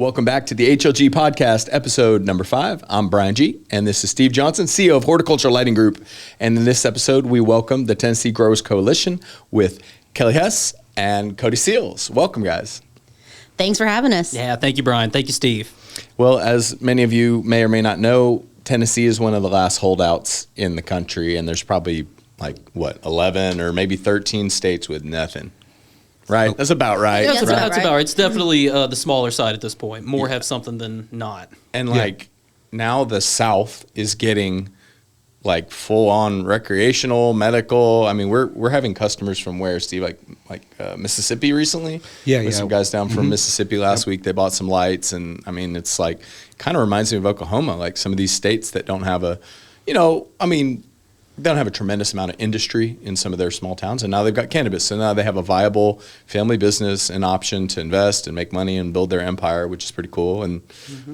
Welcome back to the HLG podcast, episode number 5. I'm Brian G, and this is Steve Johnson, CEO of Horticulture Lighting Group. And in this episode, we welcome the Tennessee Growers Coalition with Kelly Hess and Cody Seals. Welcome, guys. Thanks for having us. Yeah, thank you, Brian. Thank you, Steve. Well, as many of you may or may not know, Tennessee is one of the last holdouts in the country, and there's probably 11 or maybe 13 states with nothing. Right? That's about right. Yeah, that's about right. It's definitely the smaller side at this point. More have something than not. And now the South is getting full on recreational, medical. I mean, we're having customers from where, Steve? Mississippi recently? Yeah. Some guys down from Mississippi last week. They bought some lights, and I mean, it's kind of reminds me of Oklahoma, some of these states that don't have they don't have a tremendous amount of industry in some of their small towns, and now they've got cannabis. So now they have a viable family business, an option to invest and make money and build their empire, which is pretty cool. And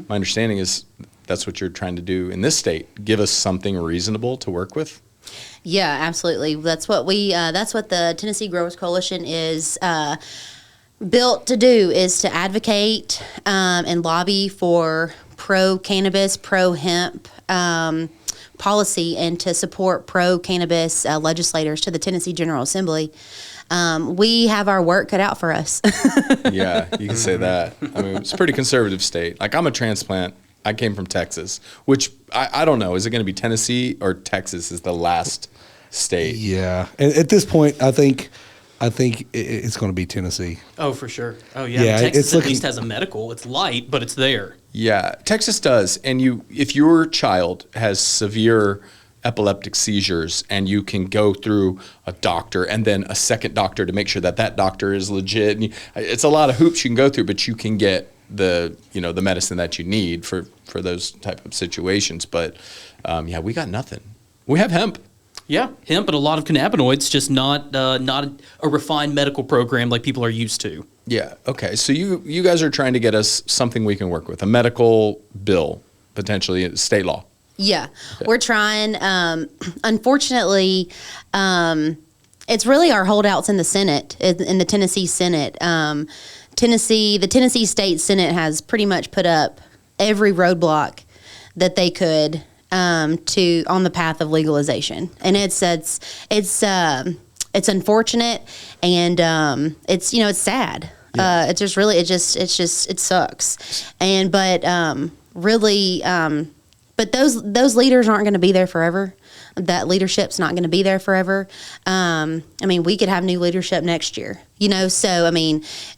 my understanding is that's what you're trying to do in this state. Give us something reasonable to work with. Yeah, absolutely. That's what the Tennessee Growers Coalition is built to do, is to advocate and lobby for pro-cannabis, pro-hemp policy, and to support pro-cannabis legislators to the Tennessee General Assembly. We have our work cut out for us. Yeah, you can say that. I mean, it's a pretty conservative state. I'm a transplant. I came from Texas, which I don't know. Is it going to be Tennessee or Texas is the last state? Yeah. And at this point, I think it's going to be Tennessee. Oh, for sure. Oh, yeah. Texas at least has a medical. It's light, but it's there. Yeah, Texas does. And if your child has severe epileptic seizures, and you can go through a doctor and then a second doctor to make sure that doctor is legit. And it's a lot of hoops you can go through, but you can get the medicine that you need for those type of situations. But we got nothing. We have hemp. Yeah, hemp and a lot of cannabinoids, just not a refined medical program like people are used to. Yeah. Okay. So you guys are trying to get us something we can work with, a medical bill, potentially state law. Yeah, okay. We're trying. Unfortunately, it's really our holdouts in the Senate, in the Tennessee Senate. The Tennessee State Senate has pretty much put up every roadblock that they could on the path of legalization, and it's unfortunate, and it's sad. Yeah. It sucks, but those leaders aren't going to be there forever. That leadership's not going to be there forever. We could have new leadership next year, so,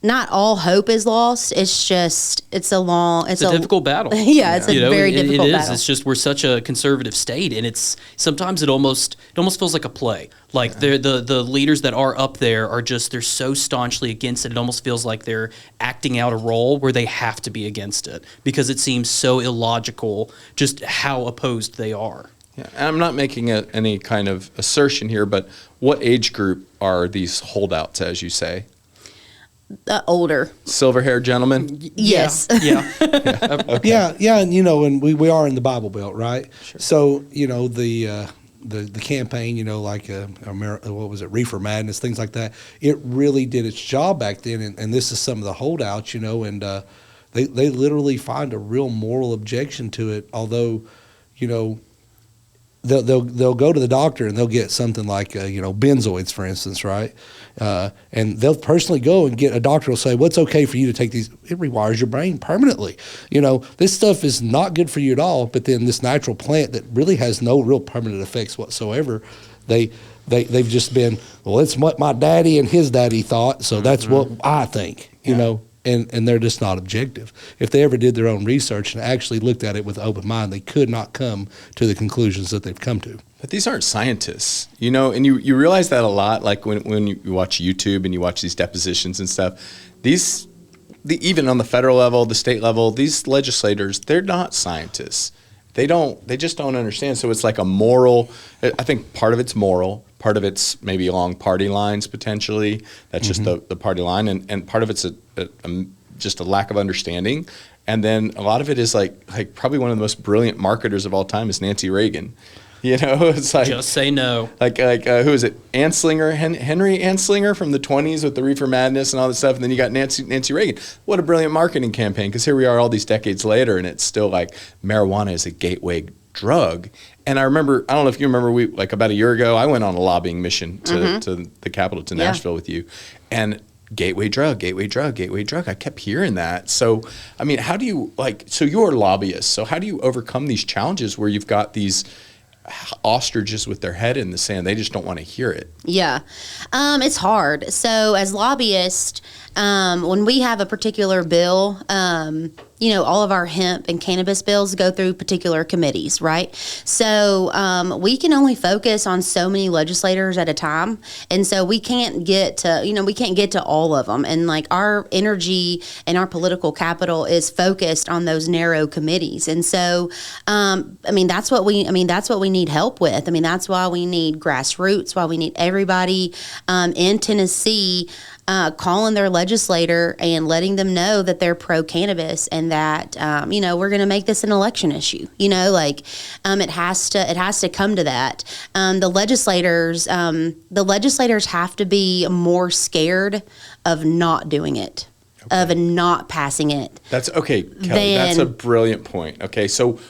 not all hope is lost. It's a difficult battle. Yeah, it's a very difficult battle. It's just, we're such a conservative state, and sometimes it almost feels like a play. The leaders that are up there they're so staunchly against it. It almost feels like they're acting out a role where they have to be against it because it seems so illogical just how opposed they are. Yeah, and I'm not making any kind of assertion here, but what age group are these holdouts, as you say? Older. Silver-haired gentlemen? Yes. Yeah. Okay. Yeah, and and we are in the Bible Belt, right? Sure. So, the campaign, what was it, Reefer Madness, things like that, it really did its job back then, and this is some of the holdouts, and they literally find a real moral objection to it, although, They'll go to the doctor and they'll get something like benzoids, for instance, right? And they'll personally go and get a doctor will say, "What's okay for you to take these?" It rewires your brain permanently. This stuff is not good for you at all. But then this natural plant that really has no real permanent effects whatsoever, they've just been, well, it's what my daddy and his daddy thought, so that's what I think. And they're just not objective. If they ever did their own research and actually looked at it with an open mind, they could not come to the conclusions that they've come to. But these aren't scientists, and you realize that a lot, when you watch YouTube and you watch these depositions and stuff. Even on the federal level, the state level, these legislators, they're not scientists. They just don't understand. So it's like a moral, I think part of it's moral, part of it's maybe along party lines potentially. That's just the party line. And part of it's just a lack of understanding. And then a lot of it is like probably one of the most brilliant marketers of all time is Nancy Reagan. You know, it's like Just say no. Like who is it? Anslinger, Henry Anslinger from the 20s with the Reefer Madness and all that stuff. And then you got Nancy Reagan. What a brilliant marketing campaign, because here we are all these decades later, and it's still like marijuana is a gateway drug. And I remember, I don't know if you remember, we like about a year ago, I went on a lobbying mission to the capital, to Nashville with you. And gateway drug, gateway drug, gateway drug. I kept hearing that. So, I mean, how do you, like, so you're lobbyists. So how do you overcome these challenges where you've got these ostriches with their head in the sand? They just don't want to hear it. Yeah. It's hard. So as lobbyists, when we have a particular bill, all of our hemp and cannabis bills go through particular committees, right? So we can only focus on so many legislators at a time. And so we can't get to all of them. And like our energy and our political capital is focused on those narrow committees. And so, that's what we need help with. I mean, that's why we need Grassroots, why we need everybody in Tennessee calling their legislator and letting them know that they're pro-cannabis and that we're going to make this an election issue. It has to come to that. The legislators have to be more scared of not doing it, of not passing it. That's okay, Kelly. That's a brilliant point. Okay, so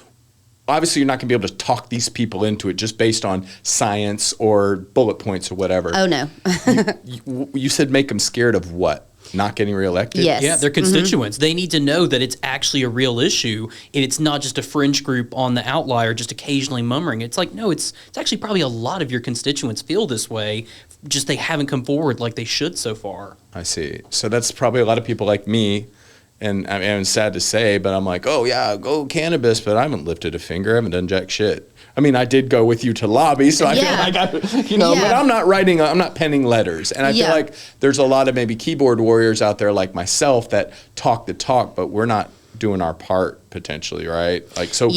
obviously you're not going to be able to talk these people into it just based on science or bullet points or whatever. Oh, no. you said make them scared of what? Not getting reelected? Yes. Yeah, their constituents. They need to know that it's actually a real issue, and it's not just a fringe group on the outlier just occasionally murmuring. It's like, no, it's actually probably a lot of your constituents feel this way, just they haven't come forward like they should so far. I see. So that's probably a lot of people like me. And I mean, it's sad to say, but I'm like, oh, yeah, go cannabis, but I haven't lifted a finger. I haven't done jack shit. I mean, I did go with you to lobby, so I feel like but I'm not penning letters. And I feel like there's a lot of maybe keyboard warriors out there like myself that talk the talk, but we're not doing our part potentially, right? Like, so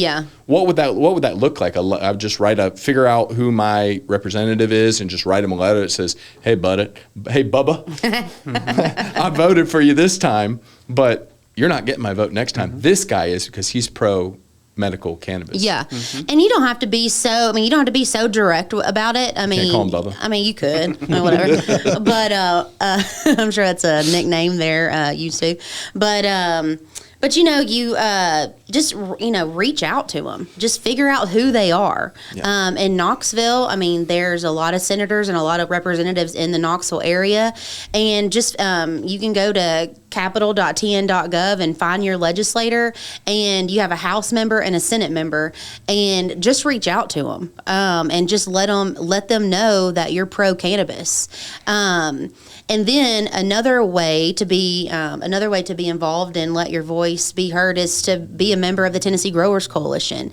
what would that look like? I'd just figure out who my representative is and just write them a letter that says, hey, Bubba, I voted for you this time, but you're not getting my vote next time. Mm-hmm. This guy is, because he's pro-medical cannabis. Yeah. Mm-hmm. And you don't have to be so direct about it. I mean, can't call him Bubba. I mean, you could, or whatever. But I'm sure that's a nickname they're used to. But you just reach out to them. Just figure out who they are. Yeah. In Knoxville, I mean, there's a lot of senators and a lot of representatives in the Knoxville area, and just you can go to capital.tn.gov and find your legislator, and you have a House member and a Senate member, and just reach out to them and just let them know that you're pro-cannabis. And then another way to be involved and let your voice be heard is to be a member of the Tennessee Growers Coalition.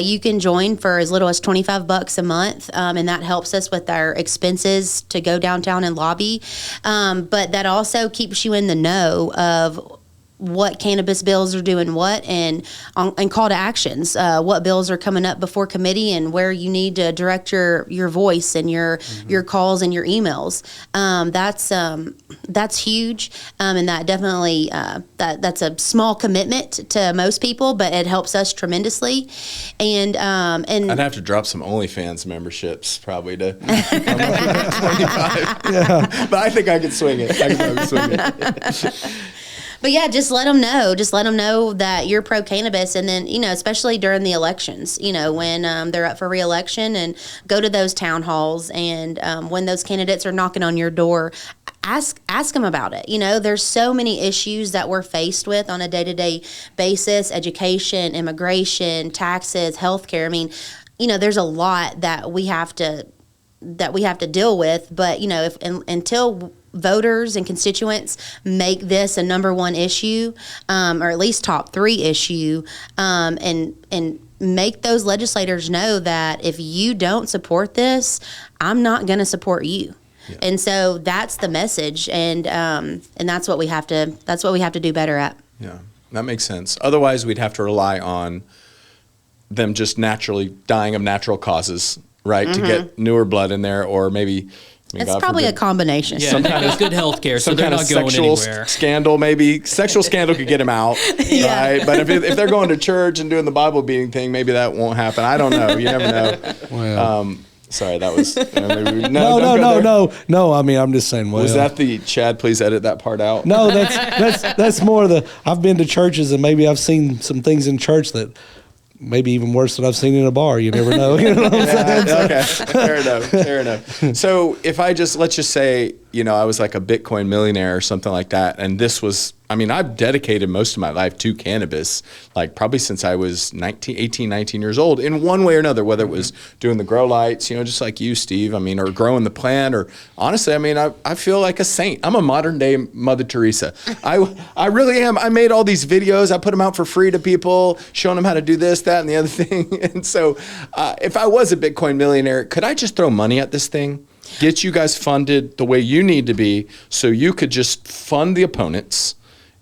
You can join for as little as $25 a month, and that helps us with our expenses to go downtown and lobby. But that also keeps you in the know of what cannabis bills are doing what, and call to actions, what bills are coming up before committee, and where you need to direct your voice and your calls and your emails. That's huge, and that definitely that's a small commitment to most people, but it helps us tremendously. And I'd have to drop some OnlyFans memberships probably to come up with that 25. Yeah. But I think I could swing it. I could probably swing it. But yeah, just let them know. Just let them know that you're pro-cannabis, and then especially during the elections, when they're up for re-election, and go to those town halls, and when those candidates are knocking on your door, ask them about it. There's so many issues that we're faced with on a day-to-day basis: education, immigration, taxes, healthcare. I mean, there's a lot that we have to deal with. But until voters and constituents make this a number one issue, or at least top 3 issue, and make those legislators know that if you don't support this, I'm not going to support you. Yeah. And so that's the message, and that's what we have to do better at. Yeah, that makes sense. Otherwise, we'd have to rely on them just naturally dying of natural causes, right? Mm-hmm. To get newer blood in there, or maybe mean, It's God probably forbid. a combination. Yeah, there's good health care, so Some they're kind not of going sexual anywhere. scandal, maybe. Sexual scandal could get him out, right? But if they're going to church and doing the Bible beating thing, maybe that won't happen. I don't know. You never know. Well, Sorry, that was no. I mean, I'm just saying. Well, Was that the Chad? Please edit that part out. No, that's more the. I've been to churches and maybe I've seen some things in church that maybe even worse than I've seen in a bar. You never know. You know what I'm saying? Okay, fair enough. So if let's just say, I was like a Bitcoin millionaire or something like that, and this was, I've dedicated most of my life to cannabis, like probably since I was 19 years old, in one way or another, whether it was doing the grow lights, just like you, Steve, or growing the plant, or honestly, I feel like a saint. I'm a modern day Mother Teresa. I really am. I made all these videos. I put them out for free to people, showing them how to do this, that, and the other thing. And so if I was a Bitcoin millionaire, could I just throw money at this thing? Get you guys funded the way you need to be so you could just fund the opponents,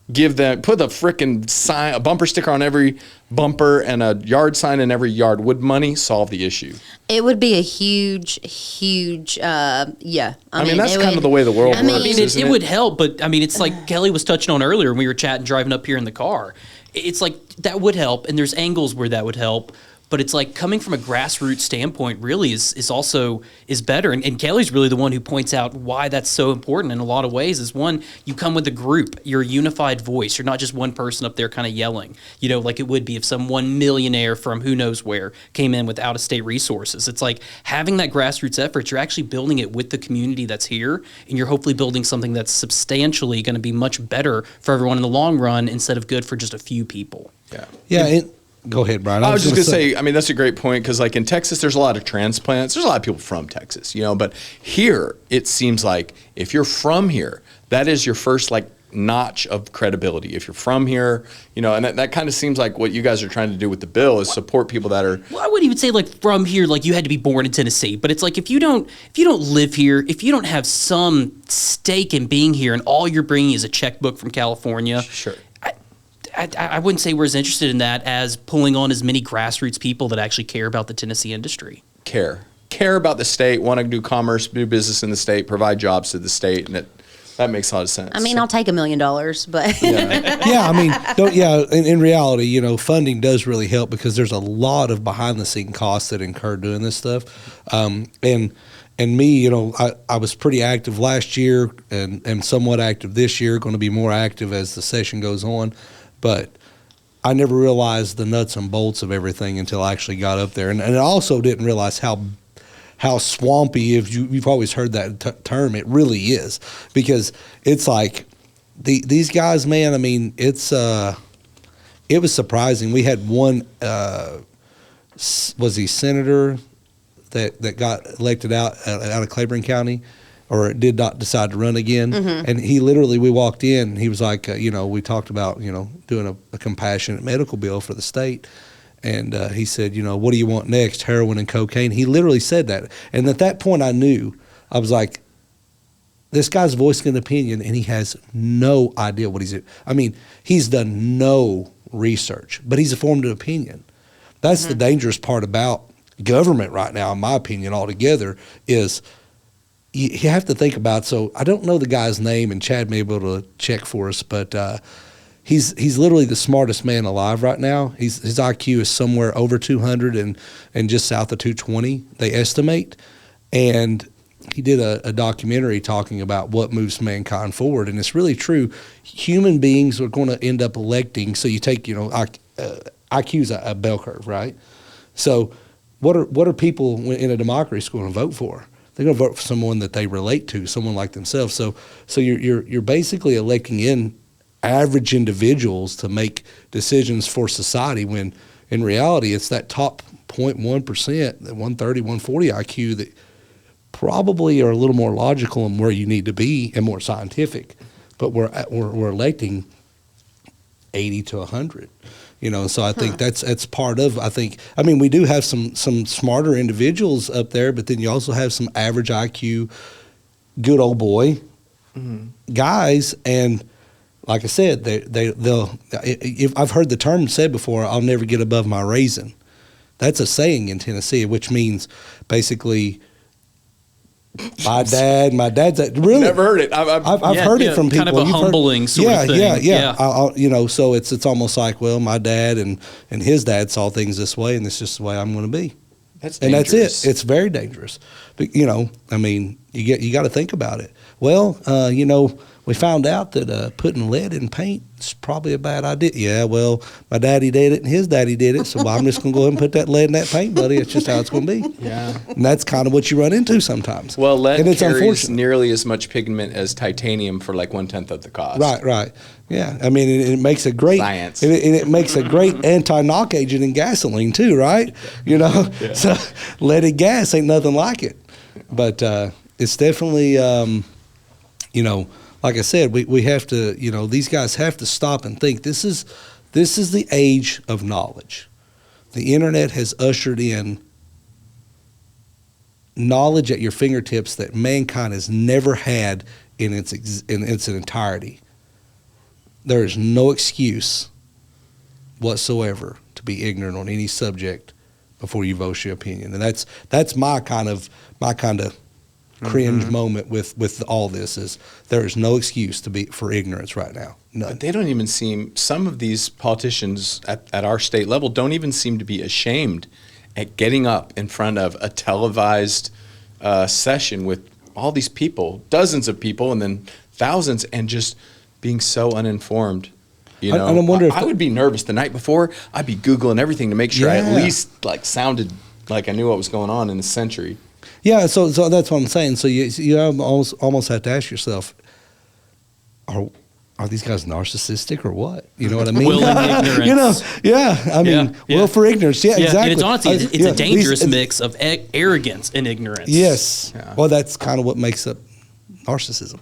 put a frickin' sign, a bumper sticker on every bumper and a yard sign in every yard. Would money solve the issue? It would be a huge, yeah. That's kind of the way the world works, isn't it would help, but it's like Kelly was touching on earlier when we were chatting, driving up here in the car. It's like that would help, and there's angles where that would help. But it's like coming from a grassroots standpoint really is also better. And Kelly's really the one who points out why that's so important in a lot of ways. Is one, you come with a group. You're a unified voice. You're not just one person up there kind of yelling, like it would be if some one millionaire from who knows where came in with out-of-state resources. It's like having that grassroots effort, you're actually building it with the community that's here, and you're hopefully building something that's substantially going to be much better for everyone in the long run instead of good for just a few people. Yeah. Go ahead, Brian. I was just going to say, that's a great point because, like in Texas, there's a lot of transplants. There's a lot of people from Texas, but here it seems like if you're from here, that is your first notch of credibility. If you're from here, and that kind of seems like what you guys are trying to do with the bill is support people that are. Well, I wouldn't even say from here, you had to be born in Tennessee, but it's like if you don't live here, if you don't have some stake in being here, and all you're bringing is a checkbook from California, sure. I wouldn't say we're as interested in that as pulling on as many grassroots people that actually care about the Tennessee industry. Care about the state, want to do commerce, do business in the state, provide jobs to the state, and that makes a lot of sense. I'll take $1 million, but in reality, funding does really help because there's a lot of behind the scene costs that incur doing this stuff, and me, I was pretty active last year and somewhat active this year, going to be more active as the session goes on. But I never realized the nuts and bolts of everything until I actually got up there. And I also didn't realize how swampy, if you've always heard that term, it really is. Because it's like these guys, man, it was surprising. We had one, was he senator that got elected out of Claiborne County, or did not decide to run again. Mm-hmm. And he literally, we walked in, and he was like, we talked about, doing a compassionate medical bill for the state. And he said, what do you want next, heroin and cocaine? He literally said that. And at that point I knew, I was like, this guy's voicing an opinion, and he has no idea what he's doing. He's done no research, but he's formed an opinion. That's the dangerous part about government right now, in my opinion, altogether, is you have to think about. So I don't know the guy's name, and Chad may be able to check for us, but he's literally the smartest man alive right now. His IQ is somewhere over 200 and just south of 220, they estimate. And he did a documentary talking about what moves mankind forward, and it's really true. Human beings are going to end up electing. So you take, IQ's a bell curve, right? So what are people in a democracy going to vote for? They're going to vote for someone that they relate to, someone like themselves. So you're basically electing in average individuals to make decisions for society, when in reality it's that top 0.1%, that 130, 140 IQ that probably are a little more logical and where you need to be and more scientific. But we're electing 80 to 100. So I think that's part of, we do have some smarter individuals up there, but then you also have some average IQ, good old boy guys. And like I said, they'll, if I've heard the term said before, I'll never get above my raisin. That's a saying in Tennessee, which means basically My dad's that really. Never heard it. I've heard it from people. Kind of a humbling sort of thing. Yeah. So it's almost like, well, my dad and his dad saw things this way, and this is just the way I'm going to be. That's and dangerous. that's it. It's very dangerous. But you got to think about it. Well, we found out that putting lead in paint is probably a bad idea. Yeah, well, my daddy did it and his daddy did it, so I'm just going to go ahead and put that lead in that paint, buddy. It's just how it's going to be. Yeah. And that's kind of what you run into sometimes. Well, lead and it's carries unfortunate. nearly as much pigment as titanium for like 1/10 of the cost. Right. Yeah, I mean, it makes a great Science. and it makes a great anti-knock agent in gasoline too, right? Yeah. So leaded gas ain't nothing like it, but it's definitely, like I said, we have to, these guys have to stop and think. This is the age of knowledge. The internet has ushered in knowledge at your fingertips that mankind has never had in its entirety. There is no excuse whatsoever to be ignorant on any subject before you voice your opinion, and that's my kind of cringe moment with all this is there is no excuse for ignorance right now. None. But they don't even seem, some of these politicians at our state level don't even seem to be ashamed at getting up in front of a televised session with all these people, dozens of people, and then thousands, and just being so uninformed. And I wonder if I would be nervous the night before. I'd be Googling everything to make sure I at least sounded like I knew what was going on in the century. Yeah, so that's what I'm saying. So you almost have to ask yourself, are these guys narcissistic or what? You know what I mean? Will and ignorance. Will for ignorance. Yeah, exactly. And it's honestly, it's a dangerous mix of arrogance and ignorance. Yes. Yeah. Well, that's kind of what makes up narcissism.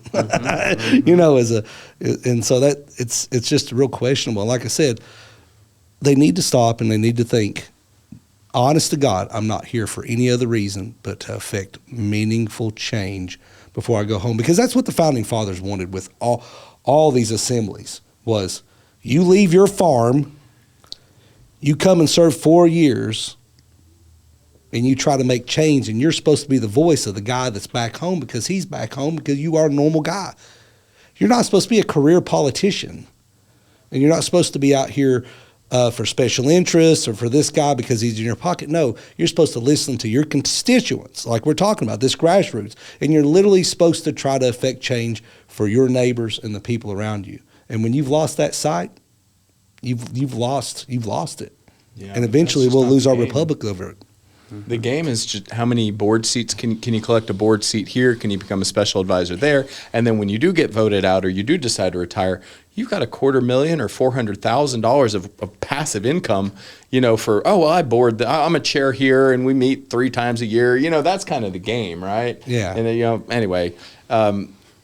And so that it's just real questionable. Like I said, they need to stop and they need to think. Honest to God, I'm not here for any other reason but to affect meaningful change before I go home. Because that's what the Founding Fathers wanted with all these assemblies was you leave your farm, you come and serve 4 years, and you try to make change, and you're supposed to be the voice of the guy that's back home because he's back home because you are a normal guy. You're not supposed to be a career politician, and you're not supposed to be out here for special interests or for this guy because he's in your pocket. No, you're supposed to listen to your constituents, like we're talking about, this grassroots, and you're literally supposed to try to affect change for your neighbors and the people around you. And when you've lost that sight, you've lost it. Yeah, and eventually we'll lose our republic over it. The game is just how many board seats can you collect a board seat here? Can you become a special advisor there? And then when you do get voted out or you do decide to retire, you've got $250,000 or $400,000 of passive income, I'm a chair here and we meet 3 times a year. That's kind of the game, right? Yeah. And then, anyway,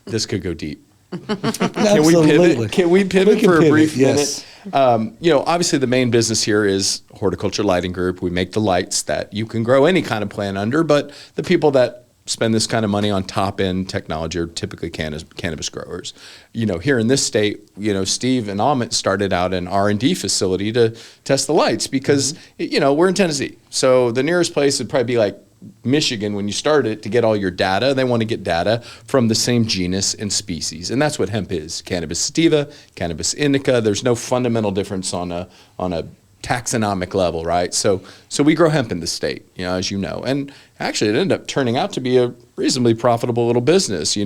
this could go deep. Absolutely. Can we pivot for a brief yes. minute? Obviously the main business here is Horticulture Lighting Group. We make the lights that you can grow any kind of plant under, but the people that spend this kind of money on top-end technology are typically cannabis growers. Here in this state, Steve and Amit started out an R&D facility to test the lights because, we're in Tennessee. So the nearest place would probably be like Michigan when you start it to get all your data. They want to get data from the same genus and species, and that's what hemp is: cannabis sativa, cannabis indica. There's no fundamental difference on a taxonomic level, right? So we grow hemp in the state, as you know, and actually it ended up turning out to be a reasonably profitable little business.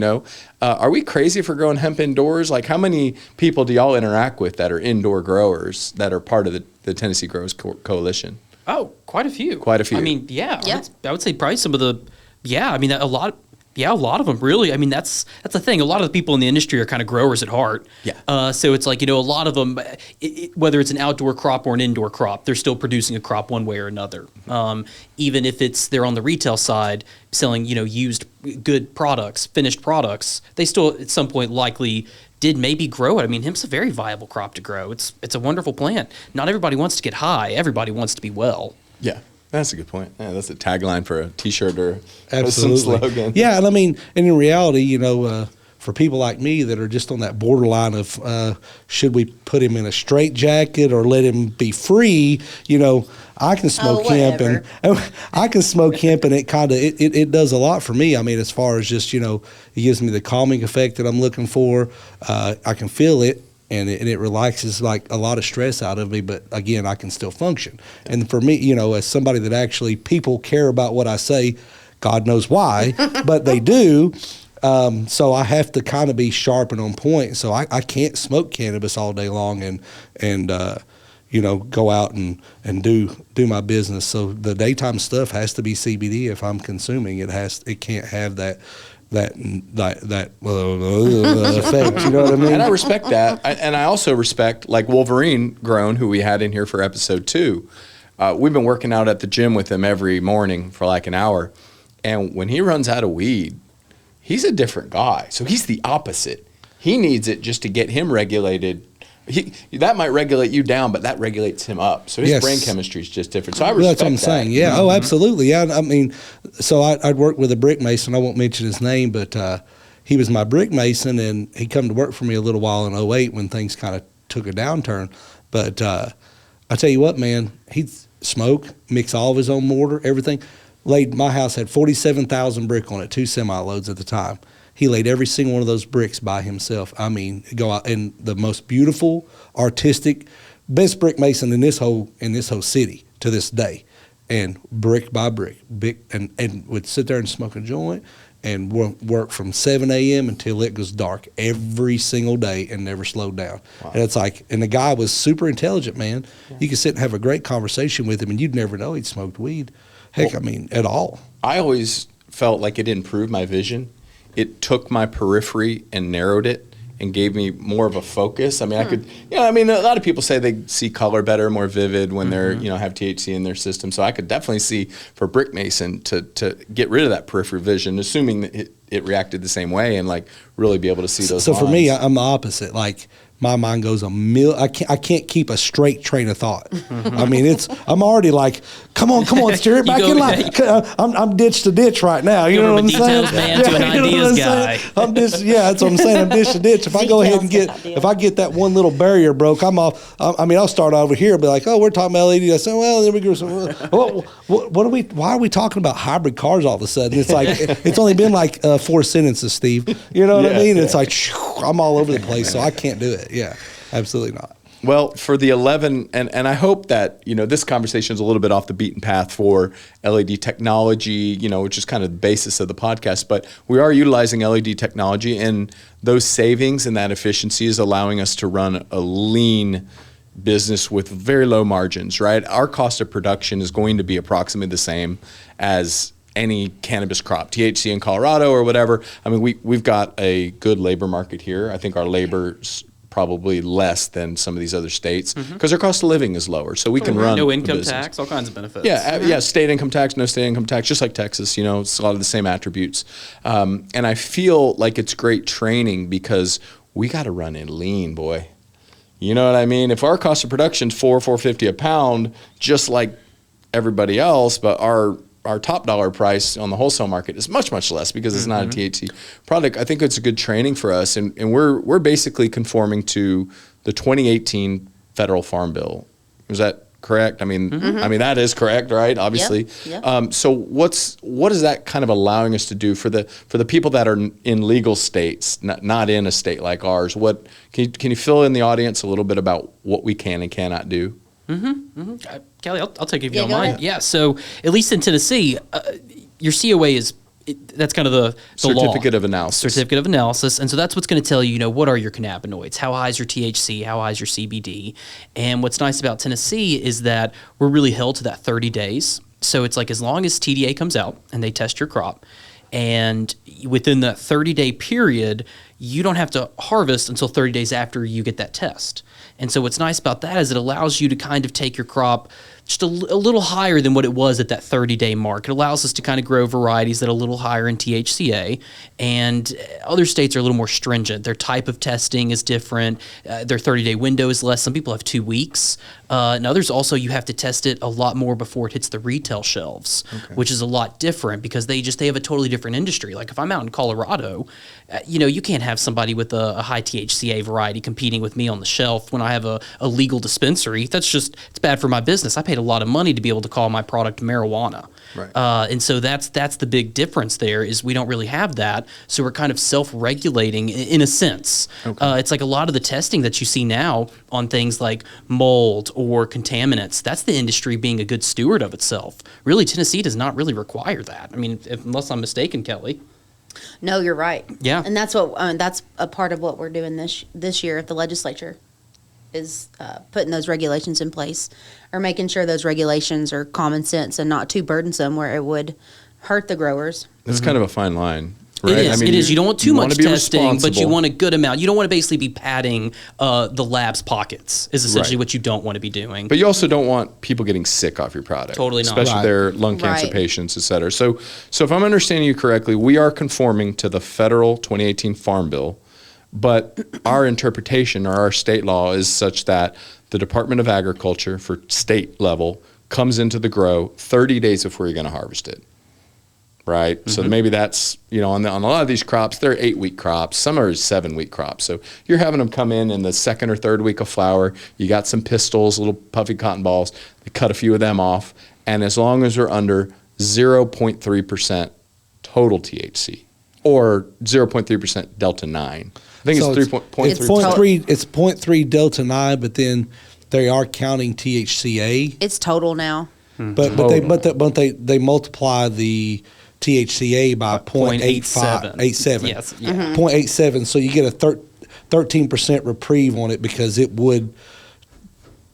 Are we crazy for growing hemp indoors? Like, how many people do y'all interact with that are indoor growers that are part of the Tennessee Growers Coalition? Oh, quite a few. I mean, yeah. I would say probably some of the, a lot of them really. I mean, that's the thing. A lot of the people in the industry are kind of growers at heart. Yeah. So it's like, a lot of them, whether it's an outdoor crop or an indoor crop, they're still producing a crop one way or another. Even if they're on the retail side selling, used good products, finished products, they still at some point likely did maybe grow it. I mean, hemp's a very viable crop to grow. It's a wonderful plant. Not everybody wants to get high. Everybody wants to be well. Yeah, that's a good point. Yeah, that's a tagline for a T-shirt or Absolutely. some slogan. Yeah, and I mean, and in reality, for people like me that are just on that borderline of should we put him in a straitjacket or let him be free, I can smoke hemp, and I can smoke hemp, and it kind of it does a lot for me. I mean, as far as just it gives me the calming effect that I'm looking for. I can feel it, and it relaxes like a lot of stress out of me. But again, I can still function. And for me, as somebody that actually people care about what I say, God knows why, but they do. So I have to kind of be sharp and on point. So I can't smoke cannabis all day long and go out and do my business. So the daytime stuff has to be CBD if I'm consuming. It can't have that effect. You know what I mean? And I respect that. And I also respect, like Wolverine Grown, who we had in here for episode 2. We've been working out at the gym with him every morning for like an hour. And when he runs out of weed, he's a different guy. So he's the opposite. He needs it just to get him regulated. That might regulate you down, but that regulates him up. So his brain chemistry is just different. So I respect that's what I'm saying. Yeah. Mm-hmm. Oh, absolutely. Yeah. I mean, so I'd worked with a brick mason. I won't mention his name, but he was my brick mason, and he come to work for me a little while in 2008 when things kind of took a downturn. But I tell you what, man, he'd smoke, mix all of his own mortar, everything. My house had 47,000 brick on it, 2 semi-loads at the time. He laid every single one of those bricks by himself. I mean, go out and the most beautiful, artistic, best brick mason in this whole city to this day, and brick by brick, and would sit there and smoke a joint and work from 7 a.m. until it goes dark every single day and never slowed down. Wow. And it's like, and the guy was super intelligent, man. Yeah. You could sit and have a great conversation with him, and you'd never know he'd smoked weed. Heck, well, I mean, at all. I always felt like it improved my vision. It took my periphery and narrowed it and gave me more of a focus. I mean, I could, a lot of people say they see color better, more vivid when they're, have THC in their system. So I could definitely see for Brick Mason to get rid of that peripheral vision, assuming that it reacted the same way, and like really be able to see those lines. For me, I'm the opposite. Like, my mind goes I can't keep a straight train of thought. I mean, I'm already like, come on, steer it back in line. I'm ditch to ditch right now. You know what I'm saying? Man to an ideas guy. That's what I'm saying. I'm ditch to ditch. If I go ahead and if I get that one little barrier broke, I'm off. I'll start over here and be like, oh, we're talking about LED. I say, well, then we go. Why are we talking about hybrid cars all of a sudden? It's like, it's only been like 4 sentences, Steve. You know what I mean? It's like, I'm all over the place, so I can't do it. Yeah, absolutely not. Well, for the 11, and I hope that, this conversation is a little bit off the beaten path for LED technology, which is kind of the basis of the podcast, but we are utilizing LED technology, and those savings and that efficiency is allowing us to run a lean business with very low margins, right? Our cost of production is going to be approximately the same as any cannabis crop, THC in Colorado or whatever. I mean, we've got a good labor market here. I think our labor's probably less than some of these other states because their cost of living is lower. So we can run no income tax, all kinds of benefits. Yeah, state income tax, no state income tax, just like Texas. It's a lot of the same attributes. And I feel like it's great training because we got to run it lean, boy. You know what I mean? If our cost of production is $4.50 a pound, just like everybody else, but our top dollar price on the wholesale market is much, much less because it's not a THC product. I think it's a good training for us, and we're basically conforming to the 2018 federal farm bill. Is that correct? I mean, that is correct, right? Obviously. Yep. So what is that kind of allowing us to do for the people that are in legal states, not in a state like ours? What can you fill in the audience a little bit about what we can and cannot do? Kelly, I'll take it if you don't mind. Yeah, so at least in Tennessee, your COA that's kind of the certificate law. Of analysis. Certificate of analysis. And so that's what's going to tell you, what are your cannabinoids? How high is your THC? How high is your CBD? And what's nice about Tennessee is that we're really held to that 30 days. So it's like as long as TDA comes out and they test your crop, and within that 30-day period, you don't have to harvest until 30 days after you get that test. And so what's nice about that is it allows you to kind of take your crop just a little higher than what it was at that 30-day mark. It allows us to kind of grow varieties that are a little higher in THCA, and other states are a little more stringent. Their type of testing is different. Their 30-day window is less. Some people have 2 weeks. And others also, you have to test it a lot more before it hits the retail shelves, which is a lot different because they have a totally different industry. Like if I'm out in Colorado, you can't have somebody with a high THCA variety competing with me on the shelf when I have a legal dispensary. It's bad for my business. I paid a lot of money to be able to call my product marijuana. Right. And so that's the big difference there is we don't really have that. So we're kind of self-regulating in a sense. It's like a lot of the testing that you see now on things like mold or contaminants, that's the industry being a good steward of itself. Really, Tennessee does not really require that. I mean, unless I'm mistaken, Kelly. No, you're right. Yeah. And that's a part of what we're doing this year at the legislature is putting those regulations in place or making sure those regulations are common sense and not too burdensome where it would hurt the growers. That's kind of a fine line. Right? It is. It is. You don't want too much testing, but you responsible. want a good amount. You don't want to basically be padding the lab's pockets is essentially Right. what you don't want to be doing. But you also don't want people getting sick off your product. Totally not. Especially Right. their lung cancer Right. patients, et cetera. So if I'm understanding you correctly, we are conforming to the federal 2018 Farm Bill, but our interpretation or our state law is such that the Department of Agriculture for state level comes into the grow 30 days before you're going to harvest it. Right. So maybe that's, on a lot of these crops, they're 8-week crops. Some are 7-week crops. So you're having them come in the second or third week of flower. You got some pistils, little puffy cotton balls. They cut a few of them off. And as long as they're under 0.3% total THC or 0.3% Delta 9. I think So it's it's 3.3%. It's 0.3 Delta 9, but then they are counting THCA. It's total now. But they multiply the THCA by 0.87. Yes. Yeah. 0.87, so you get a 13% reprieve on it because it would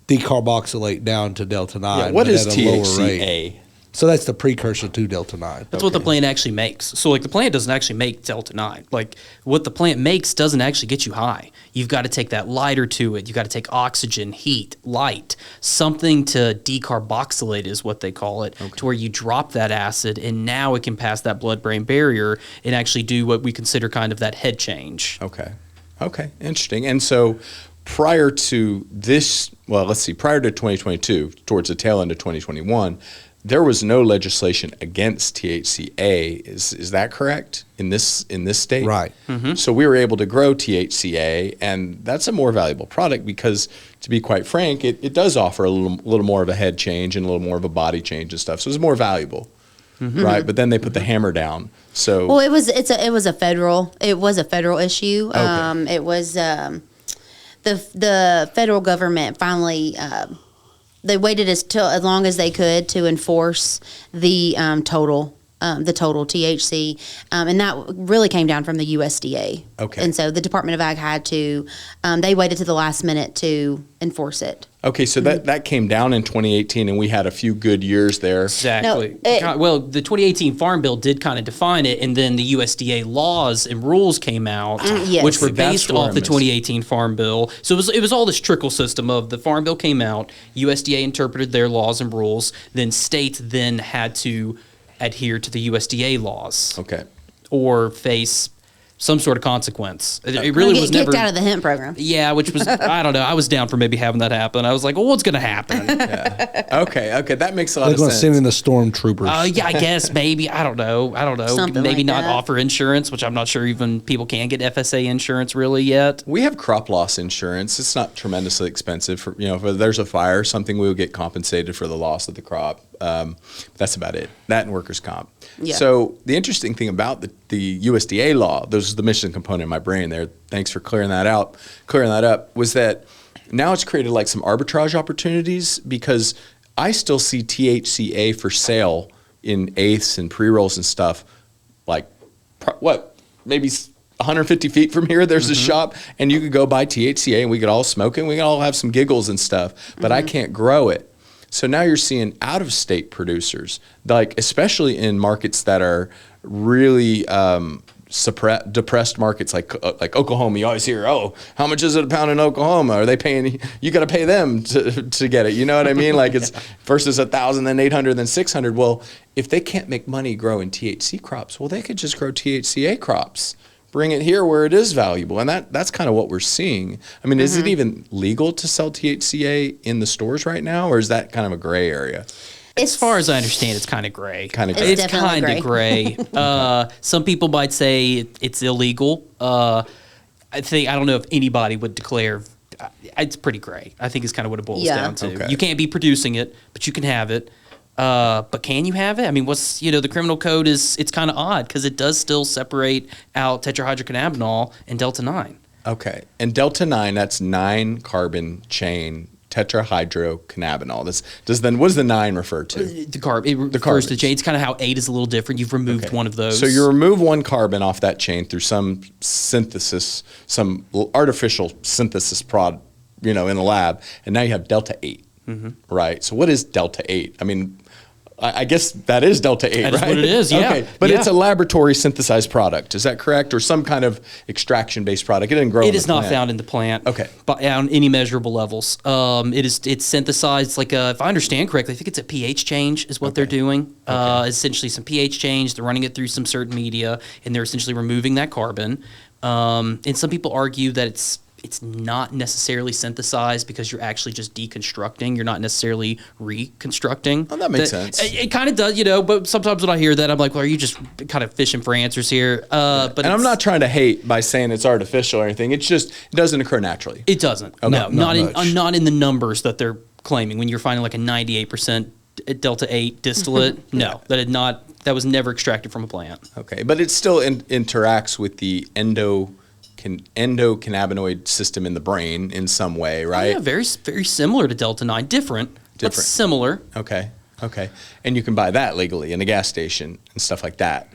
decarboxylate down to Delta 9. Yeah, what but is at a lower rate. THCA? So that's the precursor to Delta 9. That's what the plant actually makes. So, like, the plant doesn't actually make Delta 9. Like, what the plant makes doesn't actually get you high. You've got to take that lighter to it. You've got to take oxygen, heat, light, something to decarboxylate is what they call it, to where you drop that acid, and now it can pass that blood-brain barrier and actually do what we consider kind of that head change. Okay, interesting. And so prior to 2022, towards the tail end of 2021, there was no legislation against THCA. Is that correct in this state? Right. So we were able to grow THCA, and that's a more valuable product because, to be quite frank, it does offer a little more of a head change and a little more of a body change and stuff. So it's more valuable, right? But then they put the hammer down. So Well, it was a federal issue. Okay. It was the federal government finally. They waited as long as they could to enforce the total THC, and that really came down from the USDA. Okay. And so the Department of Ag had to. They waited to the last minute to enforce it. okay, so that came down in 2018, and we had a few good years there. Exactly. No, Well, the 2018 Farm Bill did kind of define it, and then the USDA laws and rules came out, Yes. which were See, that's based where off I the missed. 2018 Farm Bill. So it was all this trickle system of the Farm Bill came out, USDA interpreted their laws and rules, then states then had to adhere to the USDA laws Okay. or face some sort of consequence. It really was Get never kicked out of the hemp program. Yeah, which was I don't know. I was down for maybe having that happen. I was like, well, what's going to happen? Okay, that makes a lot They're of going to sense. send in the stormtroopers. Yeah, I guess maybe. I don't know. Something Maybe like not that. offer insurance, which I'm not sure even people can get FSA insurance really yet. We have crop loss insurance. It's not tremendously expensive. For if there's a fire, something we will get compensated for the loss of the crop. That's about it. That and workers' comp. Yeah. So the interesting thing about the USDA law, this is the Michigan component in my brain there. Thanks for clearing that up. Was that now it's created like some arbitrage opportunities because I still see THCA for sale in eighths and pre-rolls and stuff. Like maybe 150 feet from here, there's a shop, and you could go buy THCA, and we could all smoke it, and we could all have some giggles and stuff, but I can't grow it. So now you're seeing out-of-state producers, like especially in markets that are really depressed markets like Oklahoma. You always hear, oh, how much is it a pound in Oklahoma? Are they paying? You got to pay them to get it. You know what I mean? Like it's versus 1,000, then 800, then 600. Well, if they can't make money growing THC crops, well, they could just grow THCA crops. Bring it here where it is valuable. And that's kind of what we're seeing. I mean, is it even legal to sell THCA in the stores right now, or is that kind of a gray area? As far as I understand, it's kind of gray. It's kind of gray. Some people might say it's illegal. I don't know if anybody would declare. It's pretty gray. I think it's kind of what it boils down to. Okay. You can't be producing it, but you can have it. But can you have it? I mean, the criminal code it's kind of odd because it does still separate out tetrahydrocannabinol and Delta-9. Okay. And Delta-9, that's 9-carbon chain tetrahydrocannabinol. What does the 9 refer to? The carb. It refers to the chain. It's kind of how 8 is a little different. You've removed one of those. So you remove one carbon off that chain through some synthesis, some artificial synthesis in the lab, and now you have Delta-8, right? So what is Delta-8? I mean, I guess that is Delta-8, right? That's what it is, yeah. Okay, but it's a laboratory synthesized product. Is that correct? Or some kind of extraction-based product? It didn't grow in the plant. It is not found in the plant. Okay. But on any measurable levels. It's synthesized if I understand correctly, I think it's a pH change is what they're doing. Essentially some pH change. They're running it through some certain media, and they're essentially removing that carbon. And some people argue that it's not necessarily synthesized because you're actually just deconstructing. You're not necessarily reconstructing. Oh, that makes sense. It kind of does, but sometimes when I hear that, I'm like, well, are you just kind of fishing for answers here? But I'm not trying to hate by saying it's artificial or anything. It's just, it doesn't occur naturally. It doesn't. Okay. No, not in the numbers that they're claiming. When you're finding like a 98% Delta-8 distillate, no, that was never extracted from a plant. Okay, but it still interacts with the endocannabinoid system in the brain in some way, right? Yeah, very, very similar to Delta-9. Different, but similar. Okay. And you can buy that legally in a gas station and stuff like that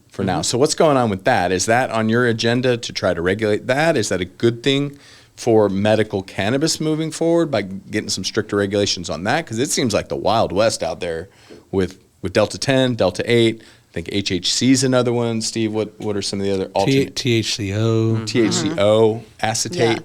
for now. So what's going on with that? Is that on your agenda to try to regulate that? Is that a good thing for medical cannabis moving forward by getting some stricter regulations on that? Because it seems like the Wild West out there with Delta-10, Delta-8. I think HHC is another one. Steve, what are some of the other alternate? THCO, acetate.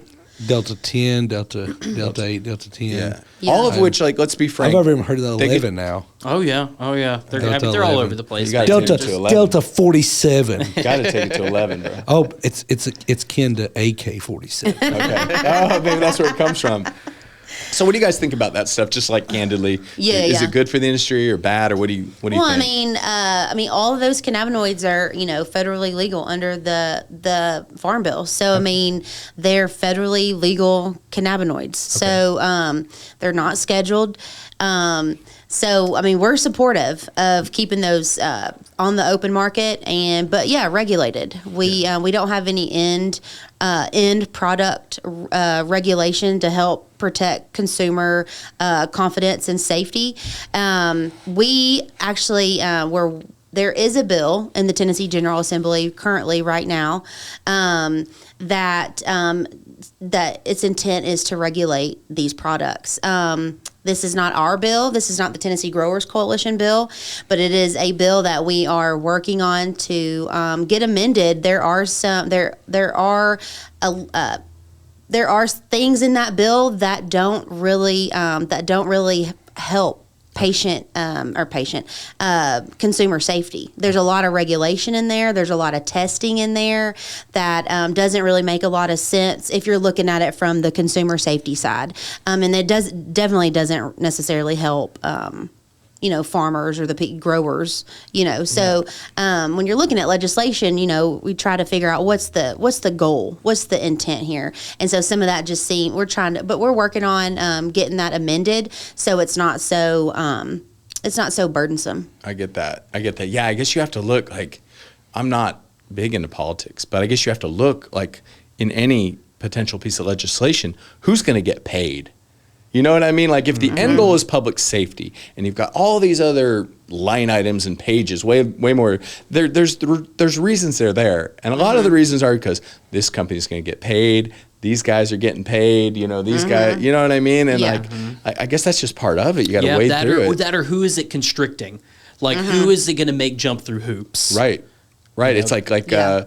Delta-10, Delta-8, Delta-10. Yeah. All of which, let's be frank. I've even heard of the 11 now. Oh, yeah. They're all over the place. Delta-47. Got to take it to 11, bro. Oh, it's kin to AK-47. Okay. Oh, maybe that's where it comes from. So what do you guys think about that stuff? Just candidly, is it good for the industry or bad, or what do you think? Well, I mean, all of those cannabinoids are federally legal under the Farm Bill. So I mean, they're federally legal cannabinoids. So they're not scheduled. So I mean, we're supportive of keeping those on the open market, but regulated. We don't have any end product regulation to help protect consumer confidence and safety. We actually there is a bill in the Tennessee General Assembly currently right now that its intent is to regulate these products. This is not our bill. This is not the Tennessee Growers Coalition bill, but it is a bill that we are working on to get amended. There are things in that bill that don't really help consumer safety. There's a lot of regulation in there. There's a lot of testing in there that doesn't really make a lot of sense if you're looking at it from the consumer safety side. And it definitely doesn't necessarily help farmers or the growers, So when you're looking at legislation, we try to figure out what's the goal, what's the intent here. And so some of that we're working on getting that amended so it's not so burdensome. I get that. Yeah, I guess you have to look I'm not big into politics, but I guess you have to look in any potential piece of legislation, who's going to get paid? You know what I mean? If the end goal is public safety, and you've got all these other line items and pages, way more. There's reasons they're there, and a lot of the reasons are because this company's going to get paid. These guys are getting paid. These guys. You know what I mean? And I guess that's just part of it. You got to wade through it. That or who is it constricting? Who is it going to make jump through hoops? Right. Right. You It's Yeah.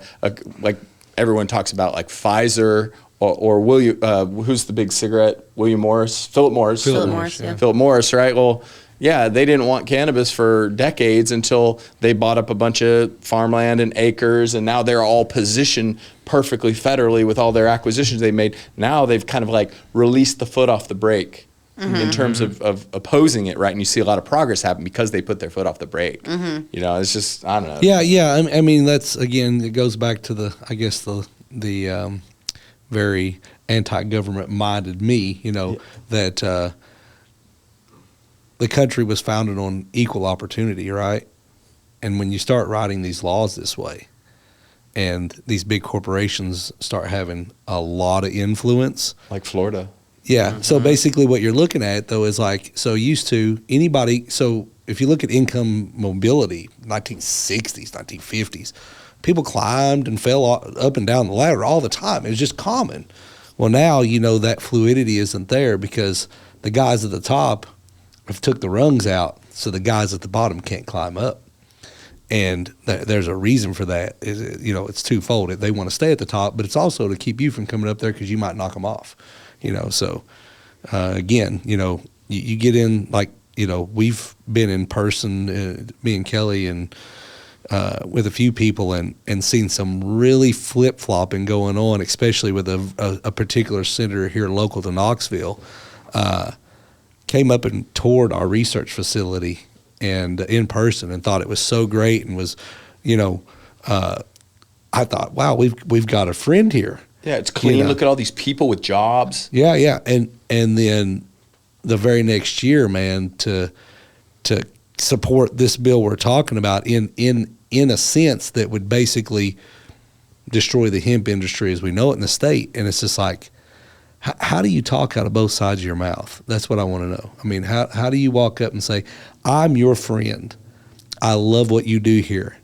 like everyone talks about like Pfizer or William, who's the big cigarette? William Morris, Philip Morris. Philip Morris, yeah. Philip Morris, right? Well, yeah, they didn't want cannabis for decades until they bought up a bunch of farmland and acres, and now they're all positioned perfectly federally with all their acquisitions they made. Now they've kind of like released the foot off the brake in terms of opposing it, right? And you see a lot of progress happen because they put their foot off the brake. You know, it's just, I don't know. Yeah. I mean, that's, again, it goes back to the very anti-government minded me, that the country was founded on equal opportunity, right? And when you start writing these laws this way, and these big corporations start having a lot of influence, Like Florida. yeah. So basically what you're looking at, though, is like, so used to anybody, so if you look at income mobility, 1960s, 1950s, people climbed and fell up and down the ladder all the time. It was just common. Well, now, that fluidity isn't there because the guys at the top have took the rungs out, so the guys at the bottom can't climb up. And there's a reason for that. It's twofold. They want to stay at the top, but it's also to keep you from coming up there because you might knock them off. So again, you get in, like, we've been in person, me and Kelly, and with a few people, and seen some really flip-flopping going on, especially with a particular senator here local to Knoxville, came up and toured our research facility and in person and thought it was so great, and was, I thought, wow, we've got a friend here. Yeah, it's clean. Look at all these people with jobs. Yeah. And then the very next year, man, to support this bill we're talking about in a sense that would basically destroy the hemp industry as we know it in the state. And it's just like, how do you talk out of both sides of your mouth? That's what I want to know. I mean, how do you walk up and say, I'm your friend, I love what you do here,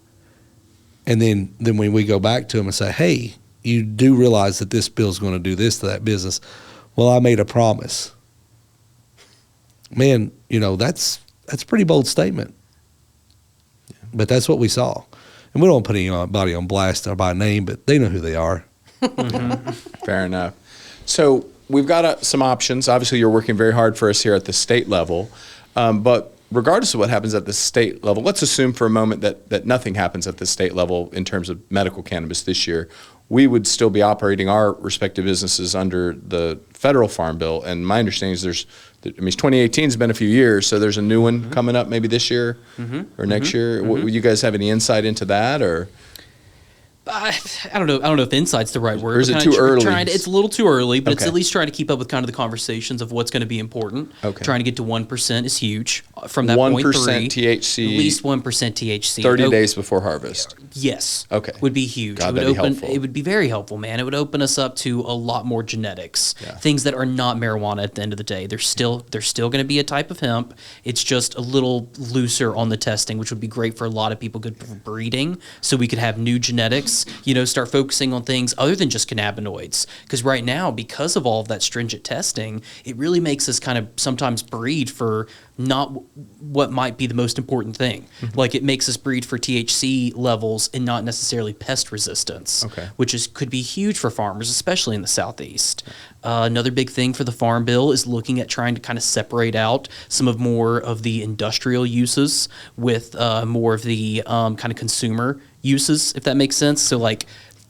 and then when we go back to them and say, hey, you do realize that this bill's going to do this to that business. Well, I made a promise. Man, that's a pretty bold statement. Yeah. But that's what we saw. And we don't put anybody on blast or by name, but they know who they are. Fair enough. So we've got some options. Obviously, you're working very hard for us here at the state level. But regardless of what happens at the state level, let's assume for a moment that nothing happens at the state level in terms of medical cannabis this year. We would still be operating our respective businesses under the federal farm bill. And my understanding is 2018 has been a few years, so there's a new one coming up maybe this year or next year. Would you guys have any insight into that, or? I don't know. I don't know if insight's the right word. Or is it too early? It's a little too early, but it's Okay. at least trying to keep up with kind of the conversations of what's going to be important. Okay. Trying to get to 1% is huge. From that point, 1% THC. At least 1% THC. 30 days before harvest. Yes. Okay. Would be huge. God, it would that'd be open. helpful. It would be very helpful, man. It would open us up to a lot more genetics. Yeah. Things that are not marijuana at the end of the day. There's still going to be a type of hemp. It's just a little looser on the testing, which would be great for a lot of people. Good for breeding, so we could have new genetics. Start focusing on things other than just cannabinoids. Because right now, because of all of that stringent testing, it really makes us kind of sometimes breed for not what might be the most important thing. Like, it makes us breed for THC levels and not necessarily pest resistance, which could be huge for farmers, especially in the Southeast. Another big thing for the Farm Bill is looking at trying to kind of separate out some of more of the industrial uses with more of the kind of consumer uses, if that makes sense. So like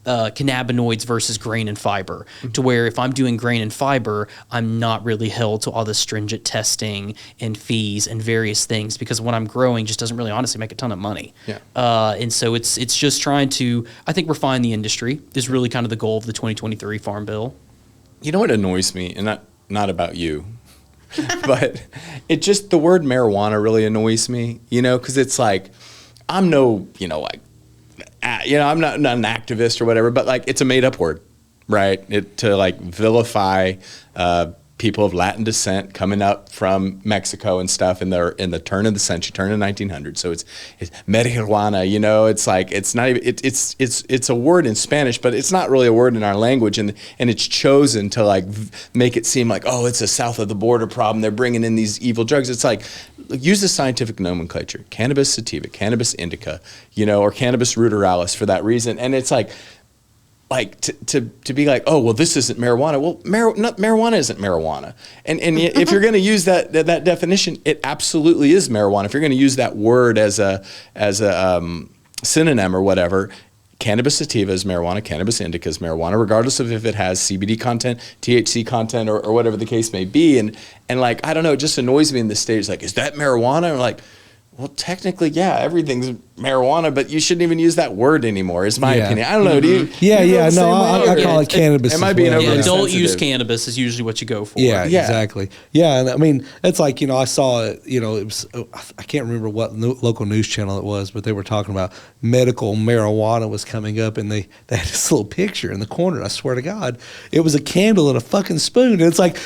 cannabinoids versus grain and fiber, to where if I'm doing grain and fiber, I'm not really held to all the stringent testing and fees and various things, because what I'm growing just doesn't really honestly make a ton of money. Yeah. And so it's just trying to, I think, refine the industry is really kind of the goal of the 2023 Farm Bill. You know what annoys me, and not about you, but it just, the word marijuana really annoys me, because it's like, I'm no, I'm not an activist or whatever, but like, it's a made up word, right? To like vilify people of Latin descent coming up from Mexico and stuff in the turn of the century, turn of 1900. So it's marijuana, you know, it's like, it's not even, it's a word in Spanish, but it's not really a word in our language. And it's chosen to like make it seem like, oh, it's a south of the border problem. They're bringing in these evil drugs. It's like, use the scientific nomenclature, cannabis sativa, cannabis indica, you know, or cannabis ruderalis for that reason. And it's like to be like, oh, well, this isn't marijuana. Well, marijuana isn't marijuana. And if you're going to use that definition, it absolutely is marijuana. If you're going to use that word as a synonym or whatever, cannabis sativa is marijuana, cannabis indica is marijuana, regardless of if it has CBD content, THC content, or whatever the case may be. And like, I don't know, it just annoys me in this stage. Like, is that marijuana? And like, well, technically, yeah, everything's marijuana, but you shouldn't even use that word anymore, is my opinion. I don't know. Do you? I call it cannabis. It might be an overly adult-use cannabis is usually what you go for. Yeah, exactly. Yeah, and I mean, it's like, you know, I saw it, you know, it was, I can't remember what local news channel it was, but they were talking about medical marijuana was coming up, and they had this little picture in the corner, and I swear to God, it was a candle and a fucking spoon. And it's like,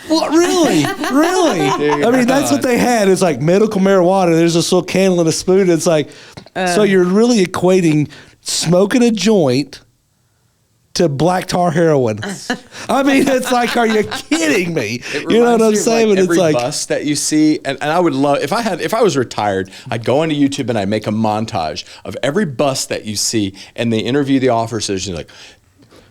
what, really? Really? I mean, that's what they had. It's like medical marijuana. There's this little candle and a spoon. It's like, so you're really equating smoking a joint to black tar heroin. I mean, it's like, are you kidding me? You know what I'm saying? Like but every it's like bus that you see, and I would love, if I was retired, I'd go onto YouTube and I'd make a montage of every bus that you see, and they interview the officers, and like,